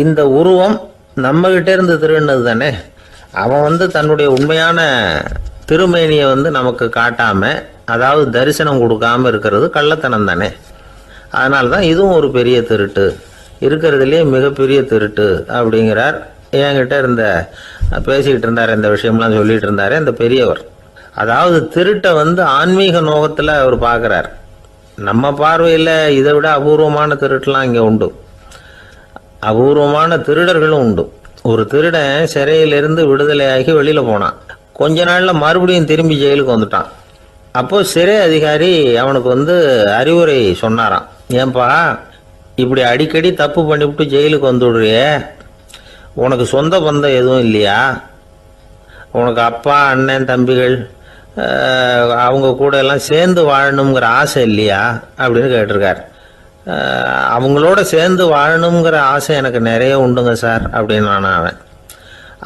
இந்த உருவம் நம்மகிட்ட இருந்து திருடினது தானே. அவன் தன்னுடைய உண்மையான திருமேனியை நமக்கு காட்டாம, அதாவது தரிசனம் கொடுக்காம இருக்கிறது கள்ளத்தனம் தானே. அதனால தான் இதுவும் ஒரு பெரிய திருட்டு, இருக்கிறதுலேயே மிகப்பெரிய திருட்டு அப்படிங்கிறார். என்கிட்ட பேசிக்கிட்டு இருந்தார், இந்த விஷயம்லாம் சொல்லிட்டு இருந்தாரு அந்த பெரியவர். அதாவது திருட்டை ஆன்மீக நோகத்தில் அவர் பார்க்குறார். நம்ம பார்வையில் இதை விட அபூர்வமான திருட்டுலாம் இங்கே உண்டு. அபூர்வமான திருடர்களும் உண்டு. ஒரு திருடன் சிறையிலிருந்து விடுதலையாகி வெளியில் போனான். கொஞ்ச நாளில் மறுபடியும் திரும்பி ஜெயிலுக்கு வந்துட்டான். அப்போது சிறை அதிகாரி அவனுக்கு அறிவுரை சொன்னாராம். ஏன்பா இப்படி அடிக்கடி தப்பு பண்ணிவிட்டு ஜெயிலுக்கு வந்துவிடுறியே, உனக்கு சொந்த பந்தம் எதுவும் இல்லையா? உனக்கு அப்பா, அண்ணன், தம்பிகள் அவங்க கூட எல்லாம் சேர்ந்து வாழணுங்கிற ஆசை இல்லையா அப்படின்னு கேட்டிருக்கார். அவங்களோட சேர்ந்து வாழணுங்கிற ஆசை எனக்கு நிறைய உண்டுங்க சார் அப்படின்னு அவன்.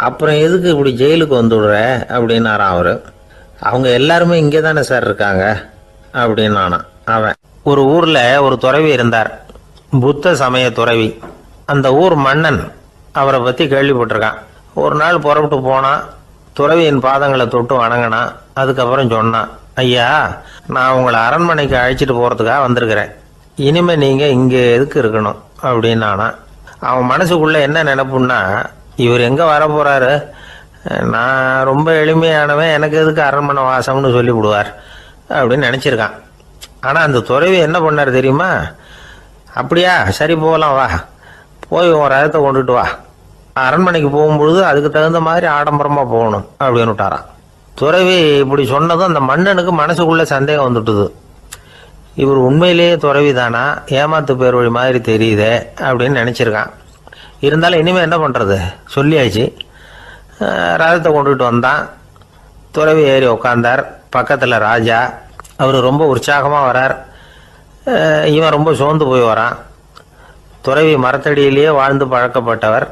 அப்புறம் எதுக்கு இப்படி ஜெயிலுக்கு வந்துவிடுற அப்படின்னாரான் அவர். அவங்க எல்லாருமே இங்கே தானே சார் இருக்காங்க அப்படின்னு அவன். ஒரு ஊரில் ஒரு துறவி இருந்தார், புத்த சமய துறவி. அந்த ஊர் மன்னன் அவரை பற்றி கேள்விப்பட்டிருக்கான். ஒரு நாள் புறப்பட்டு போனான், துறவியின் பாதங்களை தொட்டு வணங்கினான். அதுக்கப்புறம் சொன்னான், ஐயா, நான் உங்களை அரண்மனைக்கு அழைச்சிட்டு போகிறதுக்காக வந்திருக்கிறேன். இனிமே நீங்கள் இங்கே எதுக்கு இருக்கணும் அப்படின்னு அவன் மனசுக்குள்ளே என்ன நினைப்புன்னா, இவர் எங்கே வர போகிறாரு, நான் ரொம்ப எளிமையானவன், எனக்கு எதுக்கு அரண்மனை வாசம்னு சொல்லிவிடுவார் அப்படின்னு நினச்சிருக்கான். ஆனால் அந்த துறவி என்ன பண்ணார் தெரியுமா? அப்படியா, சரி போகலாம், வா, போய் உன் ரதத்தை கொண்டுட்டு வா, அரண்மனைக்கு போகும்பொழுது அதுக்கு தகுந்த மாதிரி ஆடம்பரமாக போகணும் அப்படின்னு விட்டாரான். துறவி இப்படி சொன்னதும் அந்த மன்னனுக்கு மனசுக்குள்ளே சந்தேகம் வந்துட்டுது. இவர் உண்மையிலேயே துறவி தானா, ஏமாத்து பேர் வழி மாதிரி தெரியுதே அப்படின்னு நினச்சிருக்கான். இருந்தாலும் இனிமேல் என்ன பண்ணுறது, சொல்லியாச்சு. ரதத்தை கொண்டுட்டு வந்தான். துறவி ஏறி உக்காந்தார். பக்கத்தில் ராஜா. அவர் ரொம்ப உற்சாகமாக வரார். இவன் ரொம்ப சோர்ந்து போய் வரான். துறவி மரத்தடியிலேயே வாழ்ந்து பழக்கப்பட்டவர்,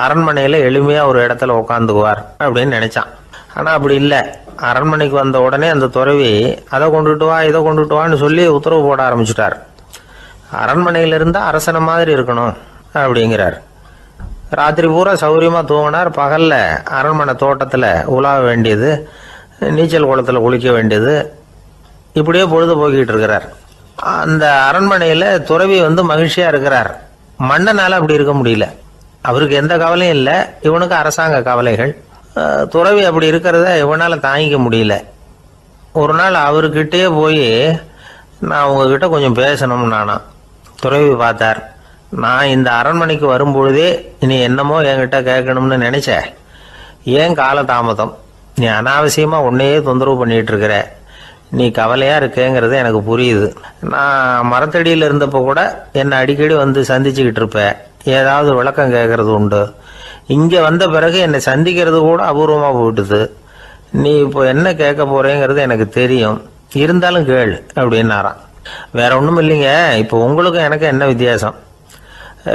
அரண்மனையில் எளிமையாக ஒரு இடத்துல உட்காந்துக்குவார் அப்படின்னு நினச்சான். ஆனால் அப்படி இல்லை. அரண்மனைக்கு வந்த உடனே அந்த துறவி அதை கொண்டுட்டு வா, இதை கொண்டுட்டு வான்னு சொல்லி உத்தரவு போட ஆரம்பிச்சுட்டார். அரண்மனையில் இருந்தால் அரசனை மாதிரி இருக்கணும் அப்படிங்கிறார். ராத்திரி பூரா சௌரியமாக தூங்கினார். பகலில் அரண்மனை தோட்டத்தில் உலாவ வேண்டியது, நீச்சல் குளத்தில் குளிக்க வேண்டியது, இப்படியே பொழுது போக்கிட்டு இருக்கிறார். அந்த அரண்மனையில் துறவி மகிழ்ச்சியாக இருக்கிறார். மன்னனால் அப்படி இருக்க முடியல. அவருக்கு எந்த கவலையும் இல்லை, இவனுக்கு அரசாங்க கவலைகள். துறவி அப்படி இருக்கிறத இவனால் தாங்கிக்க முடியல. ஒரு நாள் அவர்கிட்டே போய், நான் உங்ககிட்ட கொஞ்சம் பேசணும்னு துறவி பார்த்தார். நான் இந்த அரண்மனைக்கு வரும்பொழுதே நீ என்னமோ என்கிட்ட கேட்கணும்னு நினைச்ச, ஏன் காலதாமதம்? நீ அனாவசியமாக உன்னையே தொந்தரவு பண்ணிட்டு இருக்கிற, நீ கவலையாக இருக்கேங்கிறது எனக்கு புரியுது. நான் மரத்தடியில் இருந்தப்போ கூட என்னை அடிக்கடி சந்திச்சுக்கிட்டு இருப்பேன், ஏதாவது விளக்கம் கேட்கறது உண்டு. இங்கே வந்த பிறகு என்னை சந்திக்கிறது கூட அபூர்வமாக போயிட்டுது. நீ இப்போ என்ன கேட்க போறேங்கிறது எனக்கு தெரியும், இருந்தாலும் கேள் அப்படின்னாராம். வேற ஒன்றும் இல்லைங்க, இப்போ உங்களுக்கும் எனக்கு என்ன வித்தியாசம்?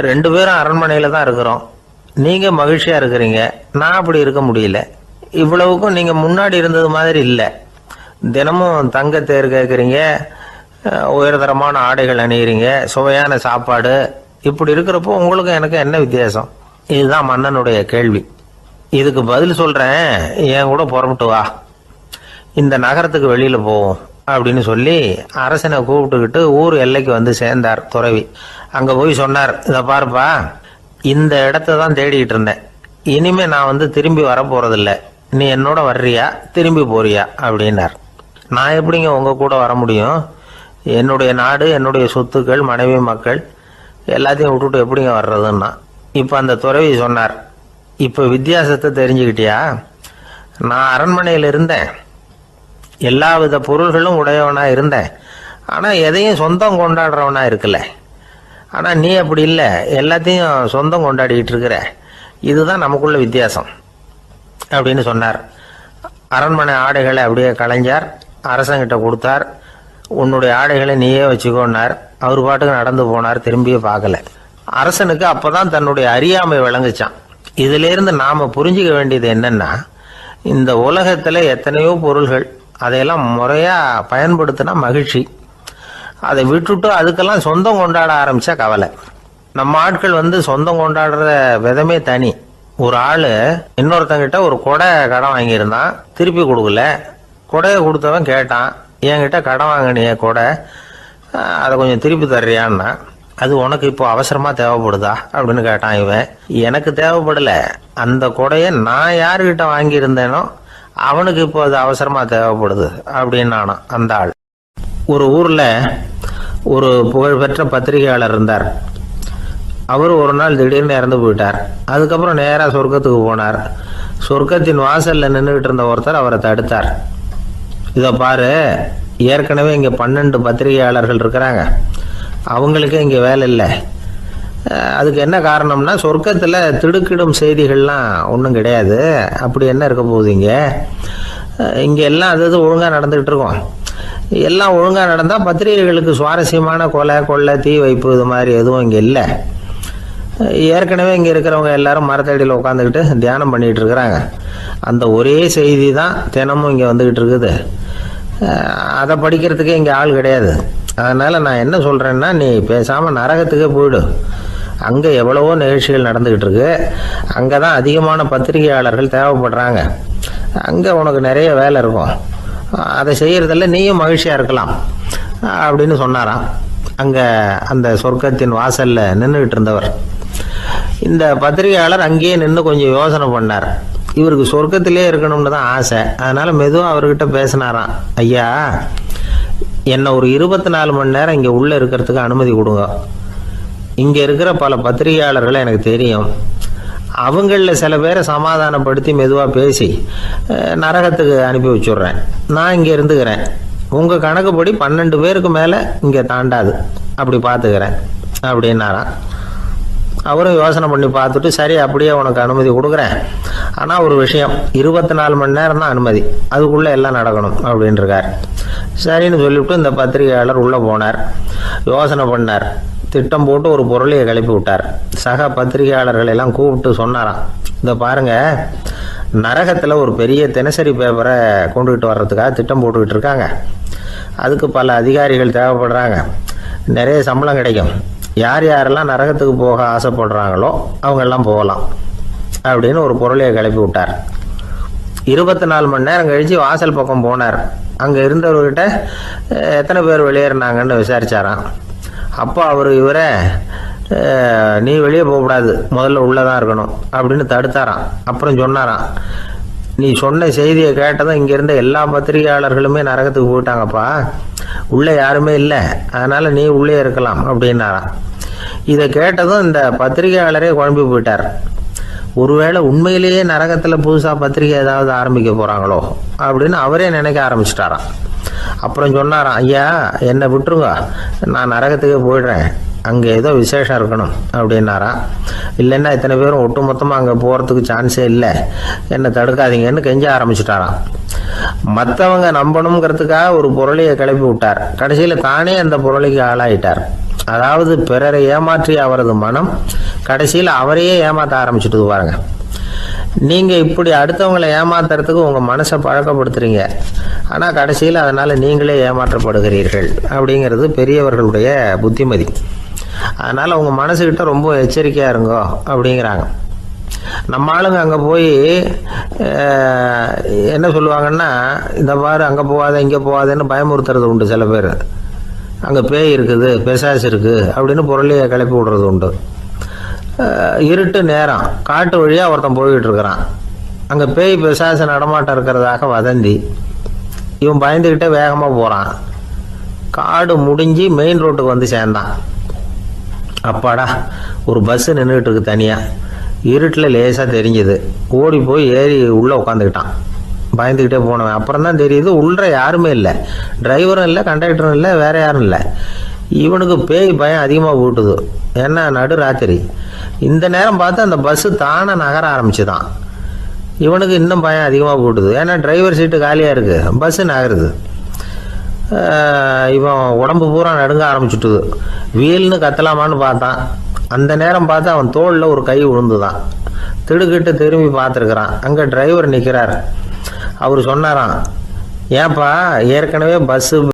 2 பேரும் அரண்மனையில் தான் இருக்கிறோம். நீங்கள் மகிழ்ச்சியாக இருக்கிறீங்க, நான் அப்படி இருக்க முடியல. இவ்வளவுக்கும் நீங்கள் முன்னாடி இருந்தது மாதிரி இல்லை. தினமும் தங்க தேர் கேட்குறீங்க, உயர்தரமான ஆடைகள் அணிகிறீங்க, சுவையான சாப்பாடு. இப்படி இருக்கிறப்போ உங்களுக்கும் எனக்கு என்ன வித்தியாசம்? இதுதான் மன்னனுடைய கேள்வி. இதுக்கு பதில் சொல்கிறேன், என் கூட புறப்பட்டு வா, இந்த நகரத்துக்கு வெளியில் போவோம் அப்படின்னு சொல்லி அரசனை கூப்பிட்டுக்கிட்டு ஊர் எல்லைக்கு சேர்ந்தார் துறவி. அங்கே போய் சொன்னார், இதை பாருப்பா, இந்த இடத்த தான் தேடிக்கிட்டு இருந்தேன். இனிமே நான் திரும்பி வரப்போறதில்ல. நீ என்னோட வர்றியா, திரும்பி போறியா அப்படின்னார். நான் எப்படிங்க உங்கள் கூட வர முடியும்? என்னுடைய நாடு, என்னுடைய சொத்துக்கள், மனைவி, மக்கள் எல்லாத்தையும் விட்டுட்டு எப்படிங்க வர்றதுன்னா. இப்போ அந்த துறவி சொன்னார், இப்போ வித்தியாசத்தை தெரிஞ்சுக்கிட்டியா? நான் அரண்மனையில் இருந்தேன், எல்லா வித பொருள்களும் உடையவனா இருந்தேன், ஆனால் எதையும் சொந்தம் கொண்டாடுறவனா இருக்கல. ஆனால் நீ அப்படி இல்லை, எல்லாத்தையும் சொந்தம் கொண்டாடிக்கிட்டு இருக்கிற. இதுதான் நமக்குள்ள வித்தியாசம் அப்படின்னு சொன்னார். அரண்மனை ஆடைகளை அப்படியே களைஞ்சார், அரசங்கிட்ட கொடுத்தார். உன்னுடைய ஆடைகளை நீயே வச்சுக்கோன்னார். அவர் பாட்டுக்கு நடந்து போனார், திரும்பியே பார்க்கல. அரசனுக்கு அப்பதான் தன்னுடைய அறியாமை விளங்குச்சான். இதிலிருந்து நாம புரிஞ்சுக்க வேண்டியது என்னன்னா, இந்த உலகத்துல எத்தனையோ பொருள்கள், அதையெல்லாம் முறையா பயன்படுத்தினா மகிழ்ச்சி. அதை விட்டுட்டு அதுக்கெல்லாம் சொந்தம் கொண்டாட ஆரம்பிச்சா கவலை. நம்ம ஆட்கள் சொந்தம் கொண்டாடுற விதமே தனி. ஒரு ஆளு இன்னொருத்தங்கிட்ட ஒரு கொடை கடன் வாங்கியிருந்தான், திருப்பி கொடுக்கல. கொடையை கொடுத்தவன் கேட்டான், என்கிட்ட கடன் வாங்கினிய கொடை, அதை கொஞ்சம் திருப்பி தர்றியான்னா. அது உனக்கு இப்போ அவசரமா தேவைப்படுதா அப்படின்னு கேட்டான் இவன். எனக்கு தேவைப்படல, அந்த கொடையை நான் யாருக்கிட்ட வாங்கியிருந்தேனோ அவனுக்கு இப்போ அது அவசரமா தேவைப்படுது அப்படின்னு அந்த ஆள். ஒரு ஊர்ல ஒரு புகழ்பெற்ற பத்திரிகையாளர் இருந்தார். அவர் ஒரு நாள் திடீர்னு இறந்து போயிட்டார். அதுக்கப்புறம் நேராக சொர்க்கத்துக்கு போனார். சொர்க்கத்தின் வாசல்ல நின்றுகிட்டு இருந்த ஒருத்தர் அவரை தடுத்தார். இதை பாரு, ஏற்கனவே இங்கே 12 பத்திரிகையாளர்கள் இருக்கிறாங்க, அவங்களுக்கு இங்கே வேலை இல்லை. அதுக்கு என்ன காரணம்னா, சொர்க்கத்தில் திடுக்கிடும் செய்திகள்லாம் ஒன்றும் கிடையாது. அப்படி என்ன இருக்க போகுது? இங்கே எல்லாம் அது ஒழுங்காக நடந்துகிட்டு இருக்கோம். எல்லாம் ஒழுங்காக நடந்தால் பத்திரிகைகளுக்கு சுவாரஸ்யமான கொலை கொள்ளை தீ வைப்பு இது மாதிரி எதுவும் இங்கே இல்லை. ஏற்கனவே இங்கே இருக்கிறவங்க எல்லாரும் மரத்தடியில் உட்காந்துக்கிட்டு தியானம் பண்ணிகிட்டு இருக்கிறாங்க. அந்த ஒரே செய்தி தான் தினமும் இங்கே வந்துக்கிட்டு இருக்குது. அதை படிக்கிறதுக்கே இங்கே ஆள் கிடையாது. அதனால் நான் என்ன சொல்கிறேன்னா, நீ பேசாமல் நரகத்துக்கே போயிடு. அங்கே எவ்வளவோ நிகழ்ச்சிகள் நடந்துக்கிட்டு இருக்கு. அங்கே தான் அதிகமான பத்திரிகையாளர்கள் தேவைப்படுறாங்க. அங்கே உனக்கு நிறைய வேலை இருக்கும். அதை செய்கிறதில்ல நீயும் மகிழ்ச்சியாக இருக்கலாம் அப்படின்னு சொன்னாராம். அங்கே அந்த சொர்க்கத்தின் வாசலில் நின்றுக்கிட்டு இருந்தவர். இந்த பத்திரிகையாளர் அங்கேயே நின்று கொஞ்சம் யோசனை பண்ணார். இவருக்கு சொர்க்கத்திலே இருக்கணும்னு தான் ஆசை. அதனால் மெதுவாக அவர்கிட்ட பேசினாராம். ஐயா, என்னை ஒரு 24 மணி நேரம் இங்கே உள்ளே இருக்கிறதுக்கு அனுமதி கொடுங்க. இங்கே இருக்கிற பல பத்திரிகையாளர்களை எனக்கு தெரியும். அவங்களில் சில பேரை சமாதானப்படுத்தி மெதுவாக பேசி நரகத்துக்கு அனுப்பி வச்சுட்றேன். நான் இங்கே இருந்துக்கிறேன். உங்கள் கணக்குப்படி 12 பேருக்கு மேலே இங்கே தாண்டாது, அப்படி பார்த்துக்கிறேன் அப்படின்னாராம். அவரும் யோசனை பண்ணி பார்த்துட்டு, சரி அப்படியே உனக்கு அனுமதி கொடுக்குறேன். ஆனால் ஒரு விஷயம், 24 மணி நேரம் தான் அனுமதி, அதுக்குள்ளே எல்லாம் நடக்கணும் அப்படின்ட்டுருக்கார். சரின்னு சொல்லிவிட்டு இந்த பத்திரிகையாளர் உள்ளே போனார். யோசனை பண்ணார். திட்டம் போட்டு ஒரு பொருளையை கிளப்பி விட்டார். சக பத்திரிகையாளர்கள் எல்லாம் கூப்பிட்டு சொன்னாராம், இந்த பாருங்க, நரகத்தில் ஒரு பெரிய தினசரி பேப்பரை கொண்டுகிட்டு வர்றதுக்காக திட்டம் போட்டுக்கிட்டு இருக்காங்க. அதுக்கு பல அதிகாரிகள் தேவைப்படுறாங்க. நிறைய சம்பளம் கிடைக்கும். யார் யாரெல்லாம் நரகத்துக்கு போக ஆசைப்படுறாங்களோ அவங்கெல்லாம் போகலாம் அப்படின்னு ஒரு பொருளையை கிளப்பி விட்டார். 24 மணி நேரம் கழித்து வாசல் பக்கம் போனார். அங்கே இருந்தவர்கிட்ட எத்தனை பேர் வெளியேறினாங்கன்னு விசாரிச்சாராம். அப்போ அவர் இவரை, நீ வெளியே போகக்கூடாது, முதல்ல உள்ளே தான் இருக்கணும் அப்படின்னு தடுத்தாராம். அப்புறம் சொன்னாராம், நீ சொன்ன செய்தியை கேட்டதும் இங்கே இருந்த எல்லா பத்திரிகையாளர்களுமே நரகத்துக்கு போயிட்டாங்கப்பா, உள்ளே யாருமே இல்லை, அதனால் நீ உள்ளே இருக்கலாம் அப்படின்னாராம். இதை கேட்டதும் இந்த பத்திரிகையாளரே குழம்பி போயிட்டார். ஒருவேளை உண்மையிலேயே நரகத்தில் புதுசாக பத்திரிகை ஏதாவது ஆரம்பிக்க போகிறாங்களோ அப்படின்னு அவரே நினைக்க ஆரம்பிச்சிட்டாராம். அப்புறம் சொன்னாராம், ஐயா என்னை விட்டுருங்க, நான் நரகத்துக்கே போயிடுறேன், அங்கே ஏதோ விசேஷம் இருக்கணும் அப்படின்னாராம். இல்லைன்னா இத்தனை பேரும் ஒட்டு மொத்தமாக அங்கே போகிறதுக்கு சான்ஸே இல்லை, என்னை தடுக்காதீங்கன்னு கெஞ்ச ஆரம்பிச்சிட்டாராம். மற்றவங்க நம்பணுங்கிறதுக்காக ஒரு பொருளையை கிளப்பி விட்டார். கடைசியில் தானே அந்த பொருளைக்கு ஆளாயிட்டார். அதாவது பிறரை ஏமாற்றி அவரது மனம் கடைசியில் அவரையே ஏமாற்ற ஆரம்பிச்சுட்டு பாருங்க. நீங்கள் இப்படி அடுத்தவங்களை ஏமாத்துறதுக்கு உங்கள் மனசை பழக்கப்படுத்துறீங்க, ஆனால் கடைசியில் அதனால் நீங்களே ஏமாற்றப்படுகிறீர்கள் அப்படிங்கிறது பெரியவர்களுடைய புத்திமதி. அதனால் உங்கள் மனசுக்கிட்ட ரொம்ப எச்சரிக்கையாக இருங்கோ அப்படிங்கிறாங்க. நம்ம ஆளுங்க அங்கே போய் என்ன சொல்லுவாங்கன்னா, இந்த மாதிரி அங்கே போகாத இங்கே போகாதேன்னு பயமுறுத்துறது உண்டு. சில பேர் அங்கே பேய் இருக்குது, பிசாசு இருக்குது அப்படின்னு பொருளையை கிளப்பி விடுறது உண்டு. இருட்டு நேரம் காட்டு வழியாக ஒருத்தன் போய்கிட்டு இருக்கிறான். அங்கே பேய் பிசாசு நடமாட்டம் இருக்கிறதாக வதந்தி. இவன் பயந்துக்கிட்டே வேகமாக போகிறான். காடு முடிஞ்சு மெயின் ரோட்டுக்கு வந்து சேர்ந்தான். அப்பாடா, ஒரு பஸ்ஸு நின்றுக்கிட்டு இருக்கு தனியாக. இருட்டில் லேசாக தெரிஞ்சுது. ஓடி போய் ஏறி உள்ளே உட்காந்துக்கிட்டான். பயந்துக்கிட்டே போனவன் அப்புறம் தான் தெரியுது உள்ளே யாருமே இல்லை, டிரைவரும் இல்லை, கண்டக்டரும் இல்லை, வேற யாரும் இல்லை. இவனுக்கு பேய் பயம் அதிகமாக போட்டுது. ஏன்னா நடு ராத்திரி. இந்த நேரம் பார்த்து அந்த பஸ்ஸு தானே நகர ஆரம்பிச்சுதான். இவனுக்கு இன்னும் பயம் அதிகமாக போட்டுது. ஏன்னா டிரைவர் சீட்டு காலியாக இருக்குது, பஸ்ஸு நகருது. இவன் உடம்பு பூரா நடுங்க ஆரம்பிச்சுட்டுது. வீல்னு கத்தலாமான்னு பார்த்தான். அந்த நேரம் பார்த்து அவன் தோளில் ஒரு கை விழுந்துதான். திடுக்கிட்டு திரும்பி பார்த்துருக்குறான். அங்கே டிரைவர் நிற்கிறார். அவர் சொன்னாராம், ஏன்பா ஏற்கனவே பஸ்ஸு